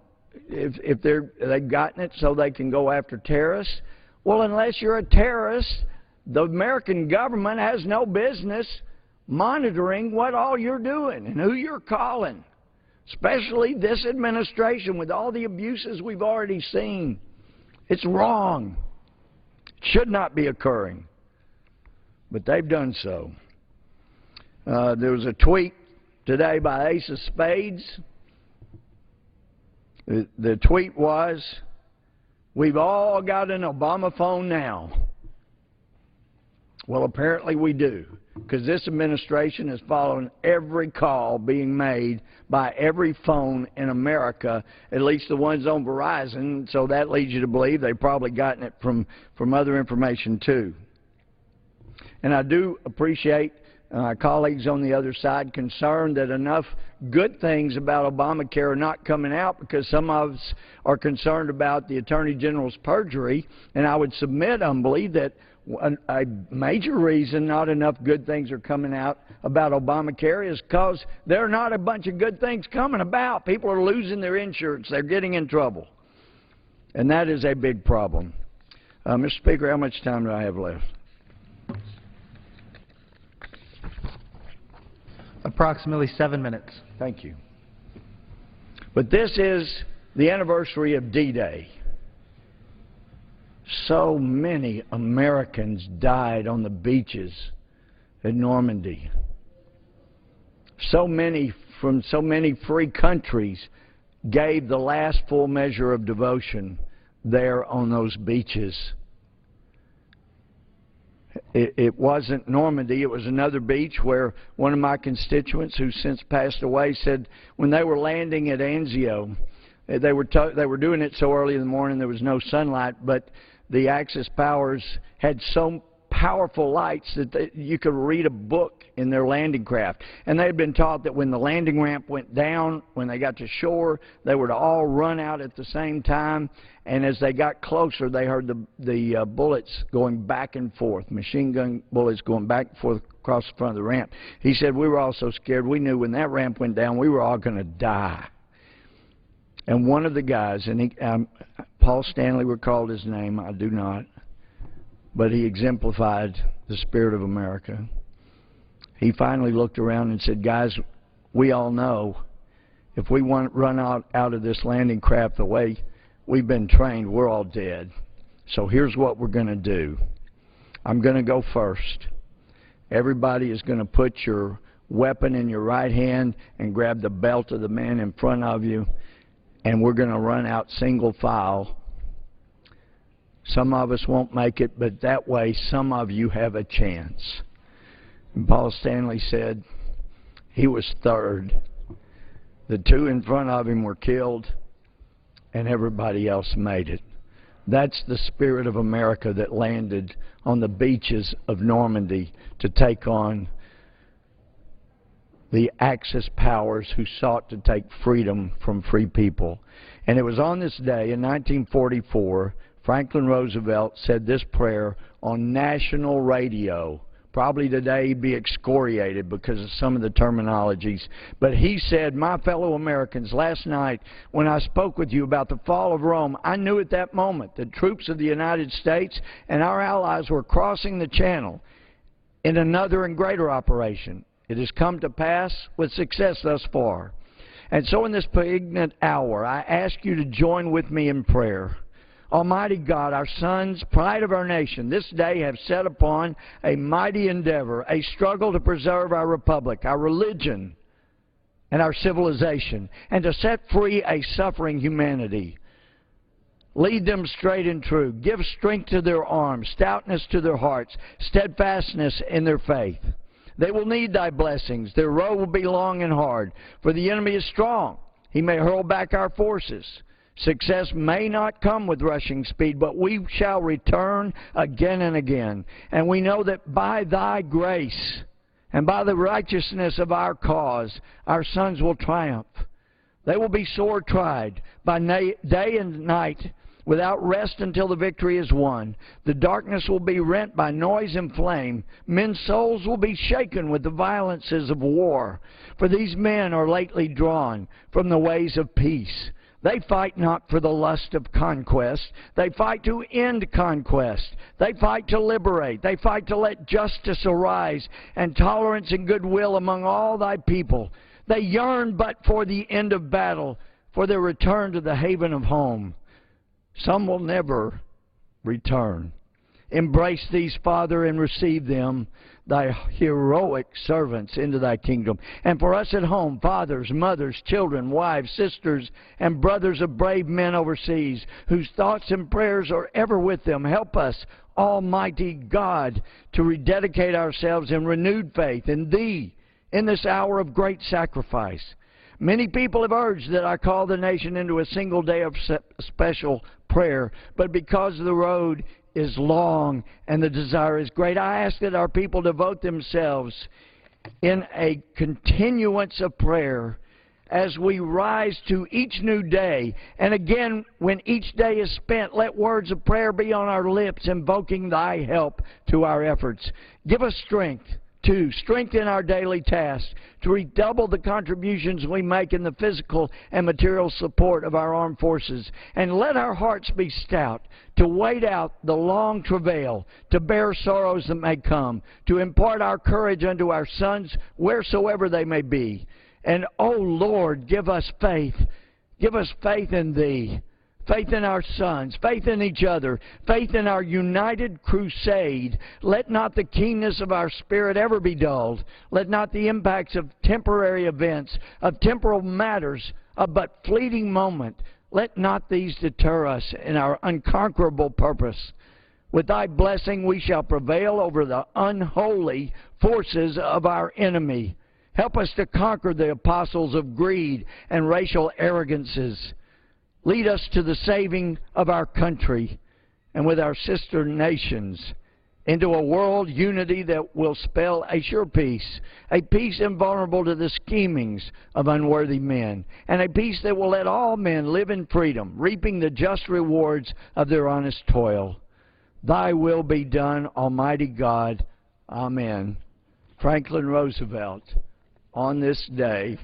if they've gotten it so they can go after terrorists. Well, unless you're a terrorist, the American government has no business monitoring what all you're doing and who you're calling, especially this administration with all the abuses we've already seen. It's wrong. It should not be occurring. But they've done so. There was a tweet today by Ace of Spades. The tweet was, "We've all got an Obama phone now." Well, apparently we do, because this administration is following every call being made by every phone in America, at least the ones on Verizon, so that leads you to believe they've probably gotten it from other information too. And I do appreciate our colleagues on the other side concerned that enough good things about Obamacare are not coming out, because some of us are concerned about the Attorney General's perjury, and I would submit humbly that a major reason not enough good things are coming out about Obamacare is because there are not a bunch of good things coming about. People are losing their insurance. They're getting in trouble. And that is a big problem. Mr. Speaker, how much time do I have left? Approximately 7 minutes. Thank you. But this is the anniversary of D-Day. So many Americans died on the beaches in Normandy. So many from so many free countries gave the last full measure of devotion there on those beaches. It wasn't Normandy, it was another beach where one of my constituents, who's since passed away, said when they were landing at Anzio, they were doing it so early in the morning there was no sunlight, but the Axis powers had so powerful lights that you could read a book in their landing craft. And they had been taught that when the landing ramp went down, when they got to shore, they were to all run out at the same time. And as they got closer, they heard the bullets going back and forth, machine gun bullets going back and forth across the front of the ramp. He said, we were all so scared, we knew when that ramp went down, we were all going to die. And one of the guys, and Paul Stanley recalled his name, I do not, but he exemplified the spirit of America. He finally looked around and said, guys, we all know if we run out of this landing craft the way we've been trained, we're all dead. So here's what we're going to do. I'm going to go first. Everybody is going to put your weapon in your right hand and grab the belt of the man in front of you, and we're going to run out single file. Some of us won't make it, but that way some of you have a chance. And Paul Stanley said he was third. The two in front of him were killed, and everybody else made it. That's the spirit of America that landed on the beaches of Normandy to take on the Axis powers who sought to take freedom from free people. And it was on this day in 1944, Franklin Roosevelt said this prayer on national radio. Probably today he'd be excoriated because of some of the terminologies. But he said, my fellow Americans, last night when I spoke with you about the fall of Rome, I knew at that moment that troops of the United States and our allies were crossing the channel in another and greater operation. It has come to pass with success thus far. And so in this poignant hour, I ask you to join with me in prayer. Almighty God, our sons, pride of our nation, this day have set upon a mighty endeavor, a struggle to preserve our republic, our religion, and our civilization, and to set free a suffering humanity. Lead them straight and true. Give strength to their arms, stoutness to their hearts, steadfastness in their faith. They will need thy blessings. Their road will be long and hard, for the enemy is strong. He may hurl back our forces. Success may not come with rushing speed, but we shall return again and again. And we know that by thy grace and by the righteousness of our cause, our sons will triumph. They will be sore tried by day and night, without rest until the victory is won. The darkness will be rent by noise and flame. Men's souls will be shaken with the violences of war. For these men are lately drawn from the ways of peace. They fight not for the lust of conquest. They fight to end conquest. They fight to liberate. They fight to let justice arise and tolerance and goodwill among all thy people. They yearn but for the end of battle, for their return to the haven of home. Some will never return. Embrace these, Father, and receive them. thy heroic servants into thy kingdom. And for us at home, fathers, mothers, children, wives, sisters, and brothers of brave men overseas, whose thoughts and prayers are ever with them, help us, Almighty God, to rededicate ourselves in renewed faith in Thee in this hour of great sacrifice. Many people have urged that I call the nation into a single day of special prayer, but because the road is long and the desire is great, I ask that our people devote themselves in a continuance of prayer as we rise to each new day. And again, when each day is spent, let words of prayer be on our lips, invoking Thy help to our efforts. Give us strength to strengthen our daily tasks, to redouble the contributions we make in the physical and material support of our armed forces, and let our hearts be stout to wait out the long travail, to bear sorrows that may come, to impart our courage unto our sons wheresoever they may be. And, O Lord, give us faith. Give us faith in Thee, faith in our sons, faith in each other, faith in our united crusade. Let not the keenness of our spirit ever be dulled. Let not the impacts of temporary events, of temporal matters, of but fleeting moment, let not these deter us in our unconquerable purpose. With Thy blessing we shall prevail over the unholy forces of our enemy. Help us to conquer the apostles of greed and racial arrogances. Lead us to the saving of our country and with our sister nations into a world unity that will spell a sure peace, a peace invulnerable to the schemings of unworthy men, and a peace that will let all men live in freedom, reaping the just rewards of their honest toil. Thy will be done, Almighty God. Amen. Franklin Roosevelt, on this day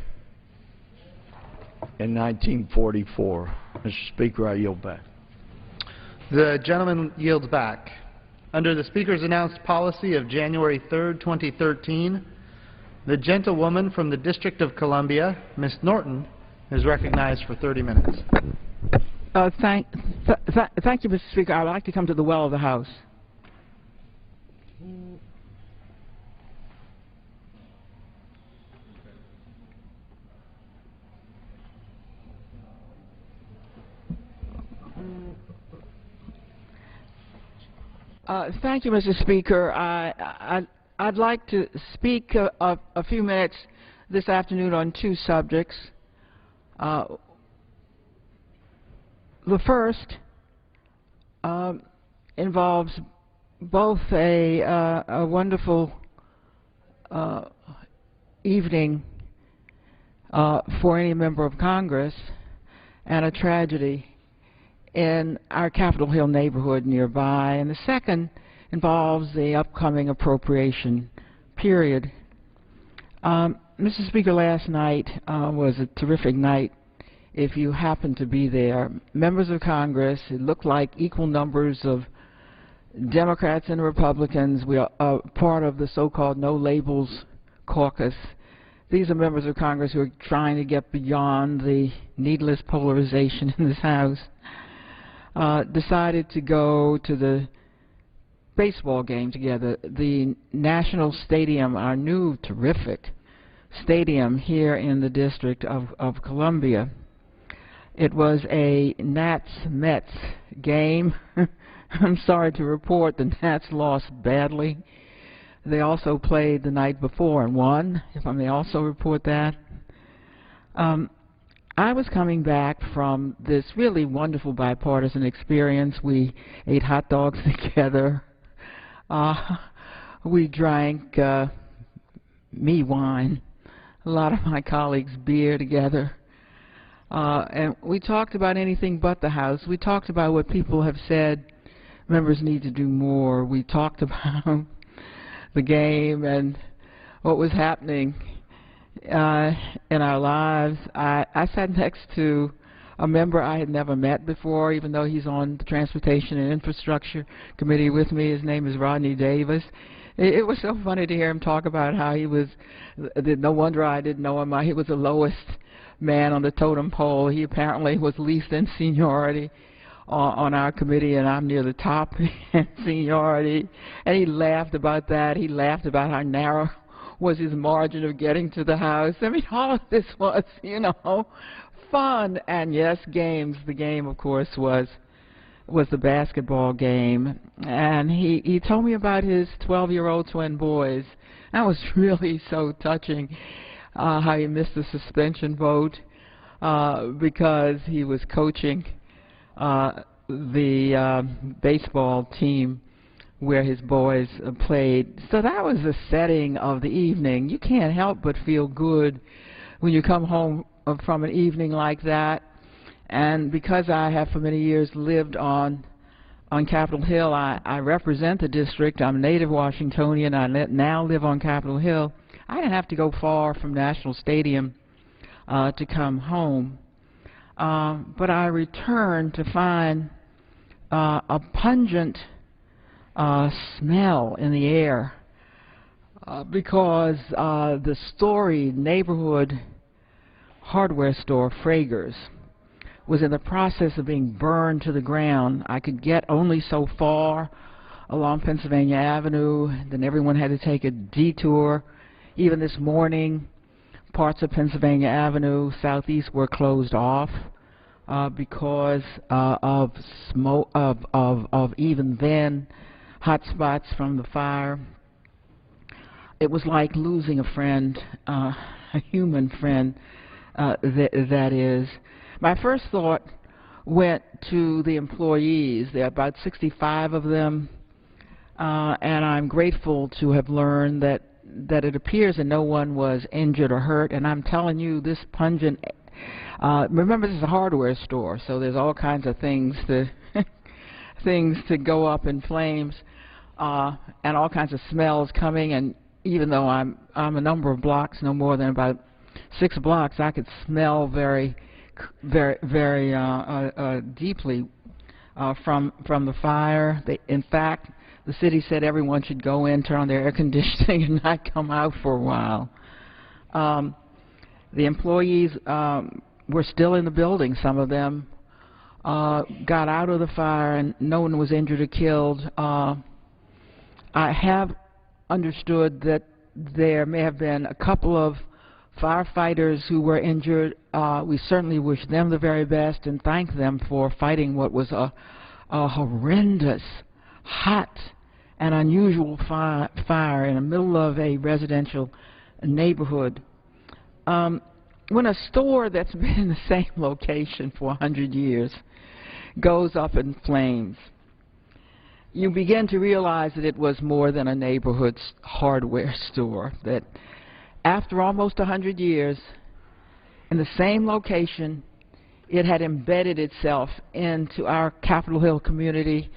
in 1944. Mr. Speaker, I yield back. The gentleman yields back. Under the Speaker's announced policy of January 3rd, 2013, the gentlewoman from the District of Columbia, Ms. Norton, is recognized for 30 minutes. Thank you, Mr. Speaker. I would like to come to the well of the House. Thank you, Mr. Speaker. I'd like to speak a few minutes this afternoon on two subjects. The first involves both a wonderful evening for any member of Congress and a tragedy in our Capitol Hill neighborhood nearby, and the second involves the upcoming appropriation period. Mr. Speaker, last night was a terrific night if you happened to be there. Members of Congress, it looked like equal numbers of Democrats and Republicans. We are part of the so-called No Labels Caucus. These are members of Congress who are trying to get beyond the needless polarization in this House. Decided to go to the baseball game together. The National Stadium, our new terrific stadium here in the District of Columbia. It was a Nats-Mets game. I'm sorry to report the Nats lost badly. They also played the night before and won, if I may also report that. I was coming back from this really wonderful bipartisan experience. We ate hot dogs together. We drank me wine, a lot of my colleagues beer together. And we talked about anything but the House. We talked about what people have said members need to do more. We talked about the game and what was happening in our lives. I sat next to a member I had never met before, even though he's on the Transportation and Infrastructure Committee with me. His name is Rodney Davis. It was so funny to hear him talk about how he was, no wonder I didn't know him, he was the lowest man on the totem pole. He apparently was least in seniority on our committee, and I'm near the top in seniority. And he laughed about that. He laughed about how narrow was his margin of getting to the House. I mean, all of this was, you know, fun. And yes, games. The game, of course, was the basketball game. And he told me about his 12-year-old twin boys. That was really so touching, how he missed the suspension vote because he was coaching the baseball team where his boys played. So that was the setting of the evening. You can't help but feel good when you come home from an evening like that. And because I have for many years lived on Capitol Hill, I represent the district. I'm a native Washingtonian. I now live on Capitol Hill. I didn't have to go far from National Stadium to come home. But I returned to find a pungent smell in the air because the storied neighborhood hardware store, Frager's, was in the process of being burned to the ground. I could get only so far along Pennsylvania Avenue, then everyone had to take a detour. Even this morning, parts of Pennsylvania Avenue southeast were closed off because of smoke, of even then hot spots from the fire. It was like losing a friend, a human friend, that is. My first thought went to the employees. There are about 65 of them, and I'm grateful to have learned that it appears that no one was injured or hurt. And I'm telling you, this pungent, remember this is a hardware store, so there's all kinds of things to things to go up in flames, and all kinds of smells coming. And even though I'm a number of blocks, no more than about 6 blocks, I could smell very deeply from the fire. In fact, the city said everyone should go in, turn on their air conditioning, and not come out for a while. The employees were still in the building. Some of them got out of the fire, and no one was injured or killed. I have understood that there may have been a couple of firefighters who were injured. We certainly wish them the very best and thank them for fighting what was a horrendous, hot, and unusual fire in the middle of a residential neighborhood. When a store that's been in the same location for 100 years goes up in flames, you begin to realize that it was more than a neighborhood hardware store, that after almost 100 years, in the same location, it had embedded itself into our Capitol Hill community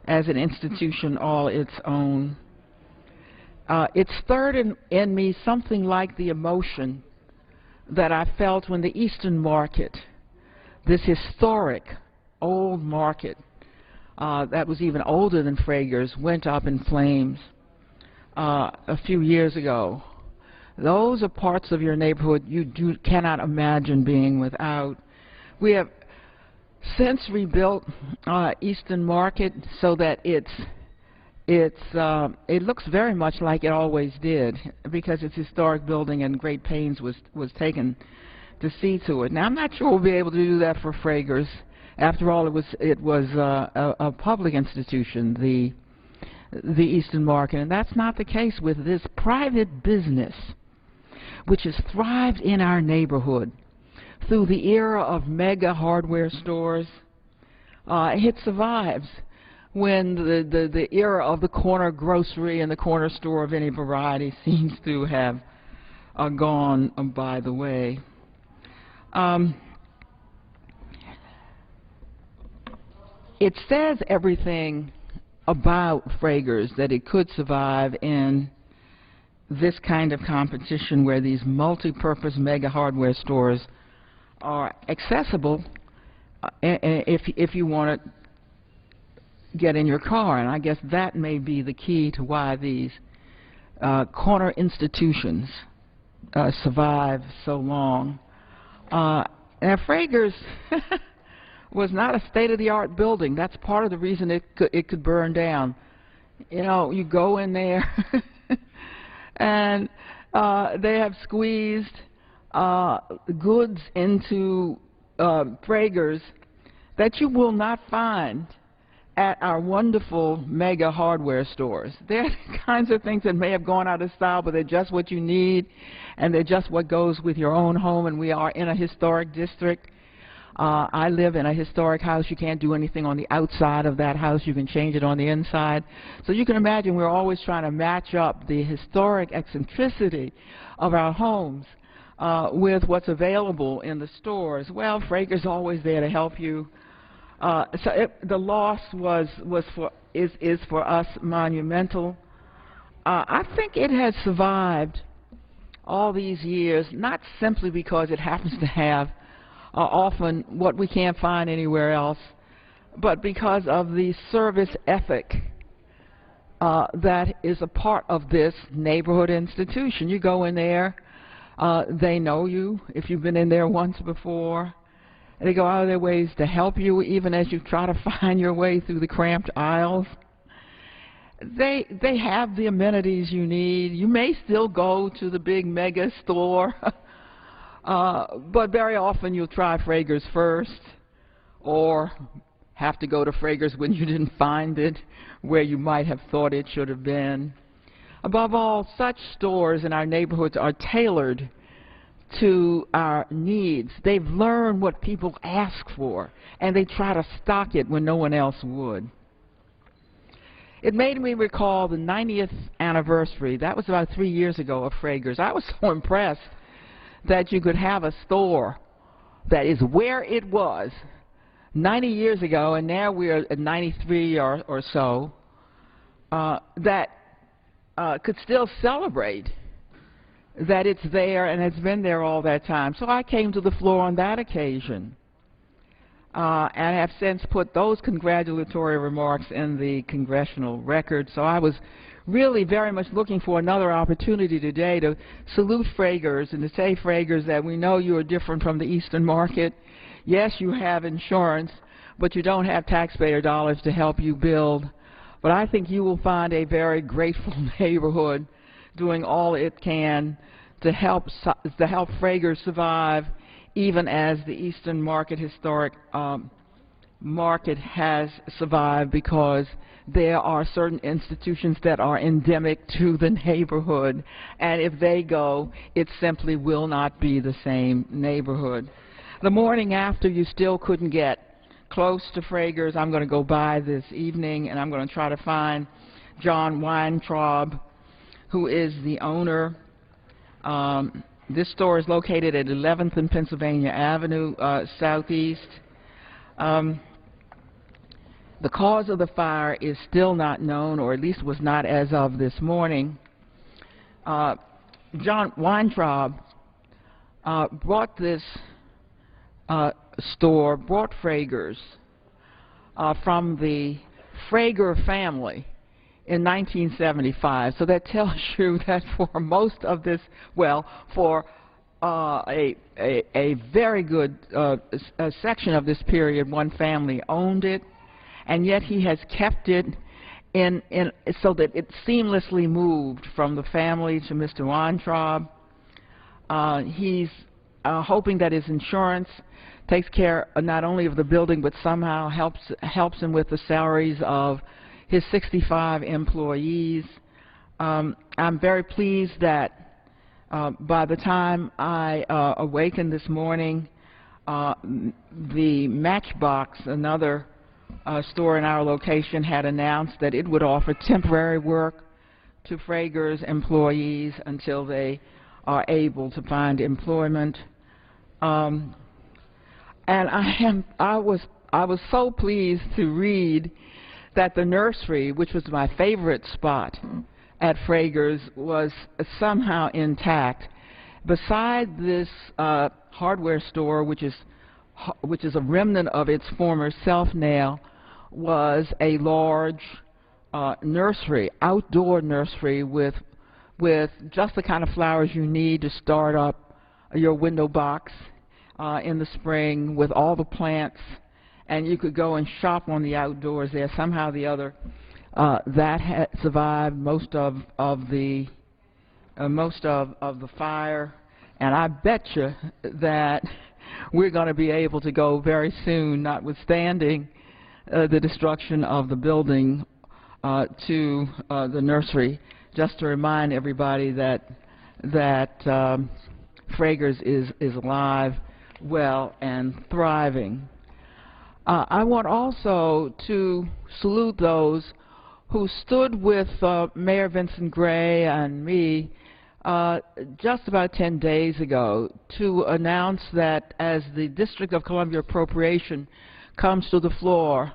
as an institution all its own. It stirred in me something like the emotion that I felt when the Eastern Market, this historic old market that was even older than Frager's, went up in flames a few years ago. Those are parts of your neighborhood you cannot imagine being without. We have since rebuilt Eastern Market so that it looks very much like it always did, because it's a historic building and great pains was taken to see to it. Now, I'm not sure we'll be able to do that for Frager's. After all, it was a public institution, the Eastern Market, and that's not the case with this private business, which has thrived in our neighborhood through the era of mega hardware stores. It survives when the era of the corner grocery and the corner store of any variety seems to have gone by the way. It says everything about Frager's that it could survive in this kind of competition where these multi-purpose mega hardware stores are accessible if you want to get in your car. And I guess that may be the key to why these corner institutions survive so long. Now, Frager's was not a state-of-the-art building. That's part of the reason it could burn down. You know, you go in there and they have squeezed goods into Fragers that you will not find at our wonderful mega hardware stores. They're the kinds of things that may have gone out of style, but they're just what you need, and they're just what goes with your own home, and we are in a historic district. I live in a historic house. You can't do anything on the outside of that house. You can change it on the inside. So you can imagine we're always trying to match up the historic eccentricity of our homes with what's available in the stores. Well, Frager's always there to help you. The loss is for us monumental. I think it has survived all these years, not simply because it happens to have often what we can't find anywhere else, but because of the service ethic that is a part of this neighborhood institution. You go in there, they know you if you've been in there once before. They go out of their ways to help you even as you try to find your way through the cramped aisles. They have the amenities you need. You may still go to the big mega store, but very often you'll try Fragers first, or have to go to Fragers when you didn't find it where you might have thought it should have been. Above all, such stores in our neighborhoods are tailored to our needs. They've learned what people ask for, and they try to stock it when no one else would. It made me recall the 90th anniversary. That was about 3 years ago of Fragers. I was so impressed that you could have a store that is where it was 90 years ago, and now we're at 93 or so, that could still celebrate that it's there and it's been there all that time. So I came to the floor on that occasion and have since put those congratulatory remarks in the congressional record. So I was really very much looking for another opportunity today to salute Fragers and to say, Fragers, that we know you are different from the Eastern Market. Yes, you have insurance, but you don't have taxpayer dollars to help you build. But I think you will find a very grateful neighborhood doing all it can to help Fragers survive, even as the Eastern Market historic market has survived, because there are certain institutions that are endemic to the neighborhood, and if they go, it simply will not be the same neighborhood. The morning after, you still couldn't get close to Fragers. I'm going to go by this evening, and I'm going to try to find John Weintraub, who is the owner. This store is located at 11th and Pennsylvania Avenue, Southeast. The cause of the fire is still not known, or at least was not as of this morning. John Weintraub brought this store, brought Fragers from the Frager family in 1975. So that tells you that for most of this, well, for a very good section of this period, one family owned it, and yet he has kept it in so that it seamlessly moved from the family to Mr. Weintraub. He's hoping that his insurance takes care not only of the building, but somehow helps him with the salaries of his 65 employees. I'm very pleased that by the time I awakened this morning, the Matchbox, another store in our location, had announced that it would offer temporary work to Fragers employees until they are able to find employment. And I was so pleased to read that the nursery, which was my favorite spot at Fragers, was somehow intact. Beside this hardware store, which is a remnant of its former self-nail, was a large nursery, outdoor nursery with just the kind of flowers you need to start up your window box in the spring, with all the plants and you could go and shop on the outdoors there. Somehow or the other, that had survived most of the fire, and I bet you that we're going to be able to go very soon, notwithstanding the destruction of the building, to the nursery, just to remind everybody that Fragers is alive, well, and thriving. I want also to salute those who stood with Mayor Vincent Gray and me just about 10 days ago to announce that as the District of Columbia appropriation comes to the floor,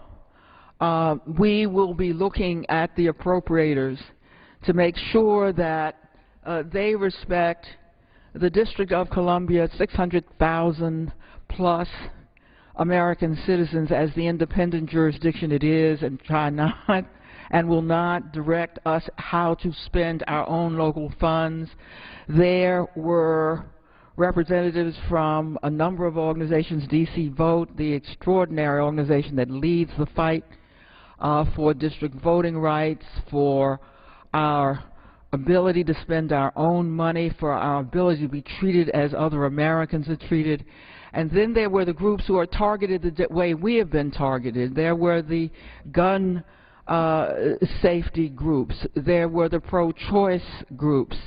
we will be looking at the appropriators to make sure that they respect the District of Columbia, 600,000 plus American citizens, as the independent jurisdiction it is, and try not and will not direct us how to spend our own local funds. There were representatives from a number of organizations, DC Vote, the extraordinary organization that leads the fight for district voting rights, for our ability to spend our own money, for our ability to be treated as other Americans are treated. And then there were the groups who are targeted the way we have been targeted. There were the gun safety groups. There were the pro-choice groups.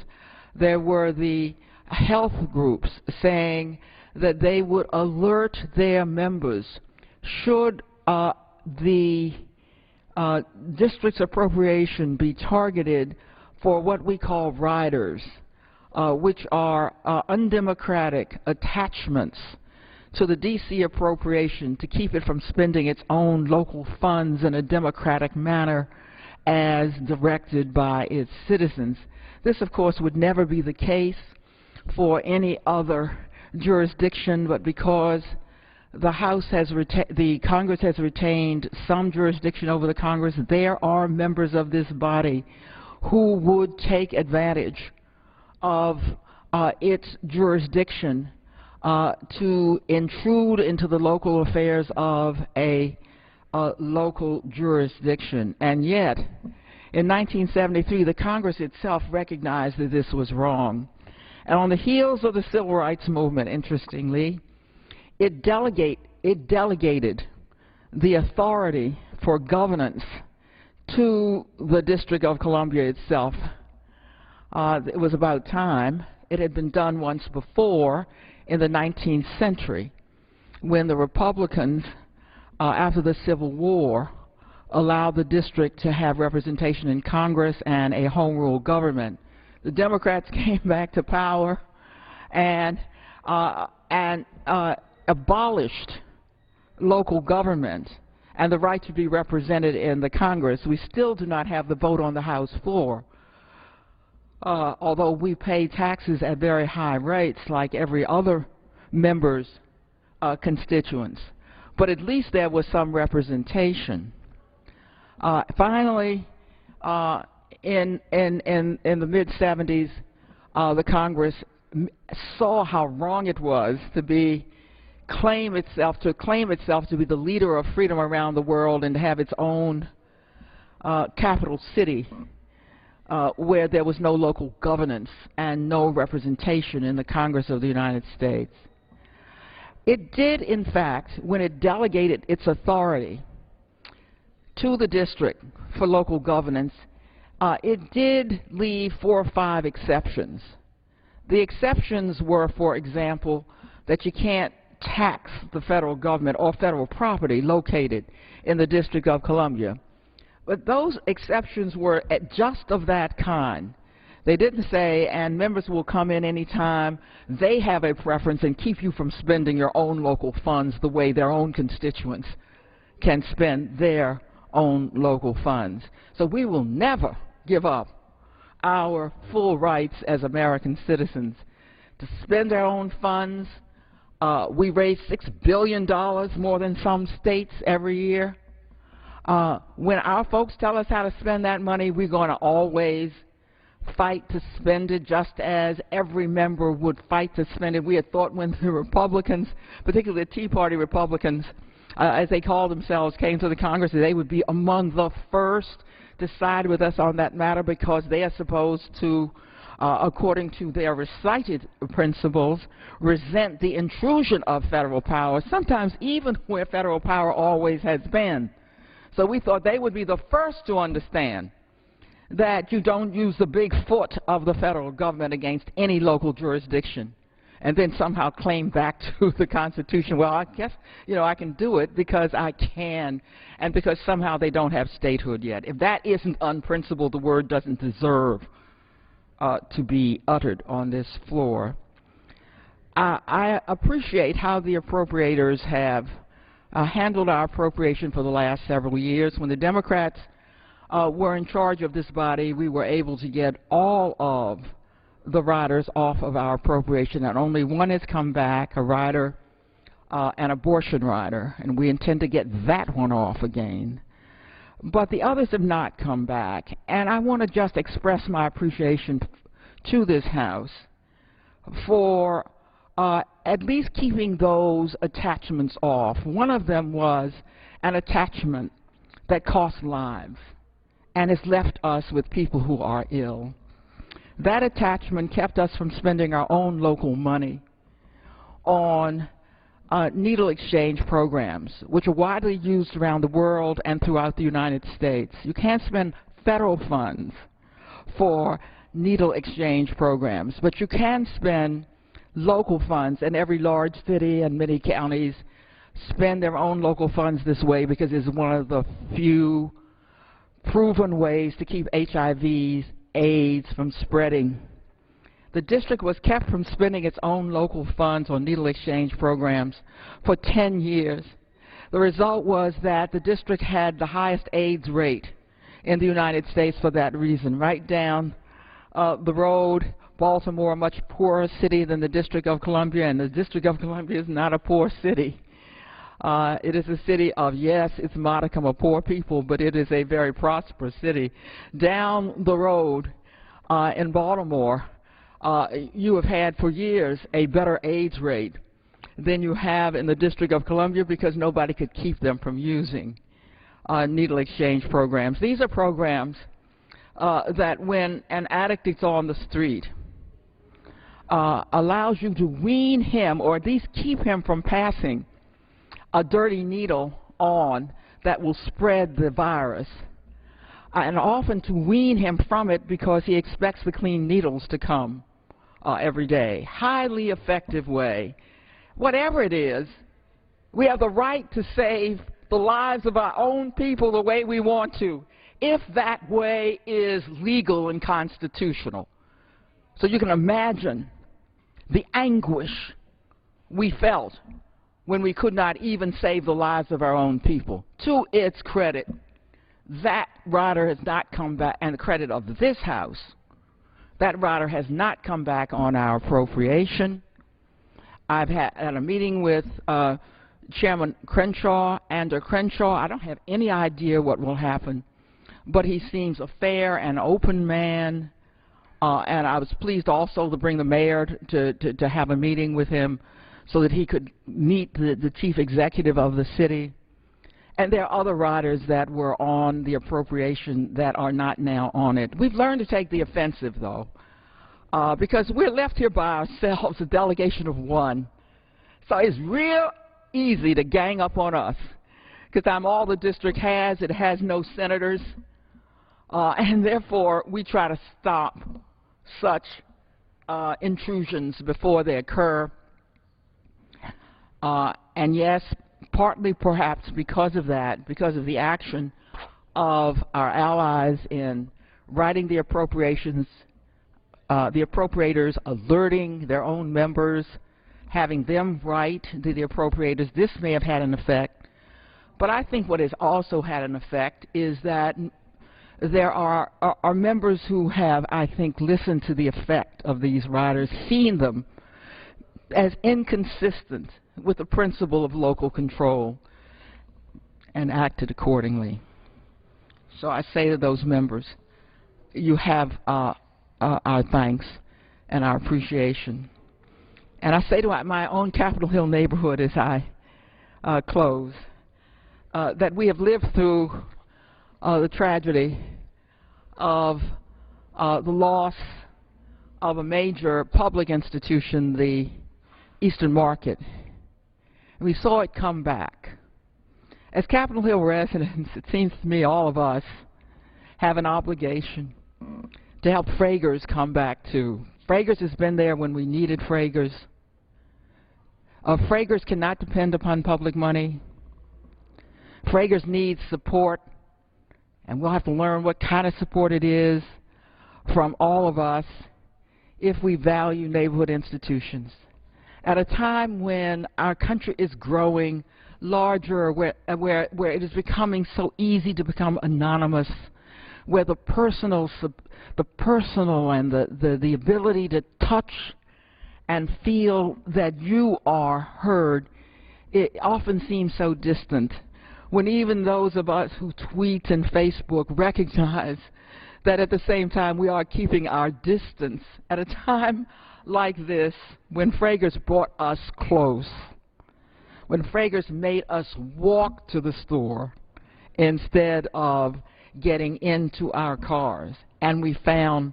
There were the health groups saying that they would alert their members should the district's appropriation be targeted for what we call riders, which are undemocratic attachments to the D.C. appropriation to keep it from spending its own local funds in a democratic manner as directed by its citizens. This, of course, would never be the case for any other jurisdiction, but because the Congress has retained some jurisdiction over the Congress, there are members of this body who would take advantage of its jurisdiction to intrude into the local affairs of a local jurisdiction. And yet, in 1973, the Congress itself recognized that this was wrong. And on the heels of the Civil Rights Movement, interestingly, it delegated the authority for governance to the District of Columbia itself. It was about time. It had been done once before in the 19th century when the Republicans, after the Civil War, allowed the district to have representation in Congress and a home rule government. The Democrats came back to power and abolished local government and the right to be represented in the Congress. We still do not have the vote on the House floor, although we pay taxes at very high rates like every other member's constituents. But at least there was some representation. Finally, in the mid-70s, the Congress saw how wrong it was to claim itself to be the leader of freedom around the world and to have its own capital city where there was no local governance and no representation in the Congress of the United States. It did, in fact, when it delegated its authority to the district for local governance, it did leave 4 or 5 exceptions. The exceptions were, for example, that you can't tax the federal government or federal property located in the District of Columbia. But those exceptions were just of that kind. They didn't say, and members will come in any time they have a preference and keep you from spending your own local funds the way their own constituents can spend their own local funds. So we will never give up our full rights as American citizens to spend our own funds. We raise $6 billion more than some states every year. When our folks tell us how to spend that money, we're going to always fight to spend it just as every member would fight to spend it. We had thought when the Republicans, particularly the Tea Party Republicans, as they called themselves, came to the Congress, they would be among the first to side with us on that matter because they are supposed to, according to their recited principles, resent the intrusion of federal power, sometimes even where federal power always has been. So we thought they would be the first to understand that you don't use the big foot of the federal government against any local jurisdiction and then somehow claim back to the Constitution, well, I guess, you know, I can do it because I can and because somehow they don't have statehood yet. If that isn't unprincipled, the word doesn't deserve to be uttered on this floor. I appreciate how the appropriators have handled our appropriation for the last several years. When the Democrats were in charge of this body, we were able to get all of the riders off of our appropriation, and only one has come back, a rider, an abortion rider, and we intend to get that one off again. But the others have not come back, and I want to just express my appreciation to this House for at least keeping those attachments off. One of them was an attachment that cost lives and has left us with people who are ill. That attachment kept us from spending our own local money on needle exchange programs, which are widely used around the world and throughout the United States. You can't spend federal funds for needle exchange programs, but you can spend local funds, and every large city and many counties spend their own local funds this way because it's one of the few proven ways to keep HIV, AIDS from spreading. The district was kept from spending its own local funds on needle exchange programs for 10 years. The result was that the district had the highest AIDS rate in the United States for that reason. Right down the road, Baltimore, a much poorer city than the District of Columbia, and the District of Columbia is not a poor city. It is a city of, yes, it's modicum of poor people, but it is a very prosperous city. Down the road in Baltimore, you have had for years a better AIDS rate than you have in the District of Columbia because nobody could keep them from using needle exchange programs. These are programs that when an addict is on the street, allows you to wean him or at least keep him from passing a dirty needle on that will spread the virus, and often to wean him from it because he expects the clean needles to come every day. Highly effective way. Whatever it is, we have the right to save the lives of our own people the way we want to, if that way is legal and constitutional. So you can imagine the anguish we felt when we could not even save the lives of our own people. To its credit, that rider has not come back, and the credit of this House, that rider has not come back on our appropriation. I've had a meeting with Chairman Crenshaw, Andrew Crenshaw. I don't have any idea what will happen, but he seems a fair and open man, and I was pleased also to bring the mayor to have a meeting with him so that he could meet the chief executive of the city. And there are other riders that were on the appropriation that are not now on it. We've learned to take the offensive, though, because we're left here by ourselves, a delegation of one. So it's real easy to gang up on us, because I'm all the district has. It has no senators, and therefore we try to stop such intrusions before they occur. And yes, partly perhaps because of that, because of the action of our allies in writing the appropriations, the appropriators alerting their own members, having them write to the appropriators, this may have had an effect. But I think what has also had an effect is that there are members who have, I think, listened to the effect of these riders, seen them as inconsistent with the principle of local control, and acted accordingly. So I say to those members, you have our thanks and our appreciation. And I say to my own Capitol Hill neighborhood as I close, that we have lived through the tragedy of the loss of a major public institution, the Eastern Market. And we saw it come back. As Capitol Hill residents, it seems to me all of us have an obligation to help Fragers come back too. Fragers has been there when we needed Fragers. Fragers cannot depend upon public money. Fragers needs support, and we'll have to learn what kind of support it is from all of us if we value neighborhood institutions. At a time when our country is growing larger, where it is becoming so easy to become anonymous, where the personal and the ability to touch and feel that you are heard, it often seems so distant, when even those of us who tweet and Facebook recognize that at the same time we are keeping our distance. At a time like this, when Fragers brought us close, when Fragers made us walk to the store instead of getting into our cars, and we found,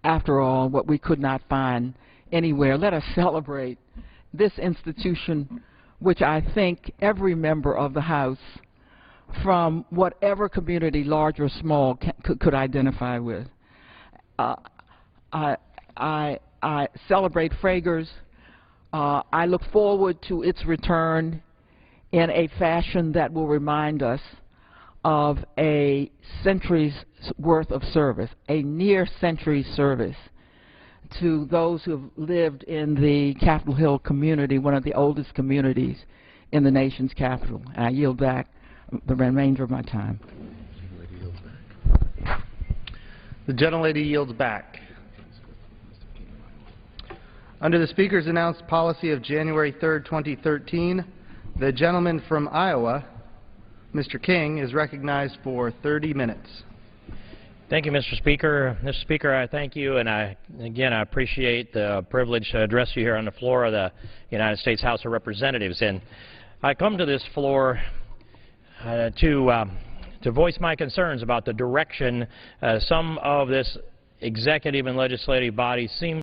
after all, what we could not find anywhere. Let us celebrate this institution, which I think every member of the House, from whatever community, large or small, could identify with. I celebrate Fragers. I look forward to its return in a fashion that will remind us of a century's worth of service, a near century service to those who have lived in the Capitol Hill community, one of the oldest communities in the nation's capital. And I yield back the remainder of my time. The gentlelady yields back. Under the Speaker's announced policy of January 3rd, 2013, the gentleman from Iowa, Mr. King, is recognized for 30 minutes. Thank you, Mr. Speaker. Mr. Speaker, I thank you, and I appreciate the privilege to address you here on the floor of the United States House of Representatives. And I come to this floor to voice my concerns about the direction some of this executive and legislative body seem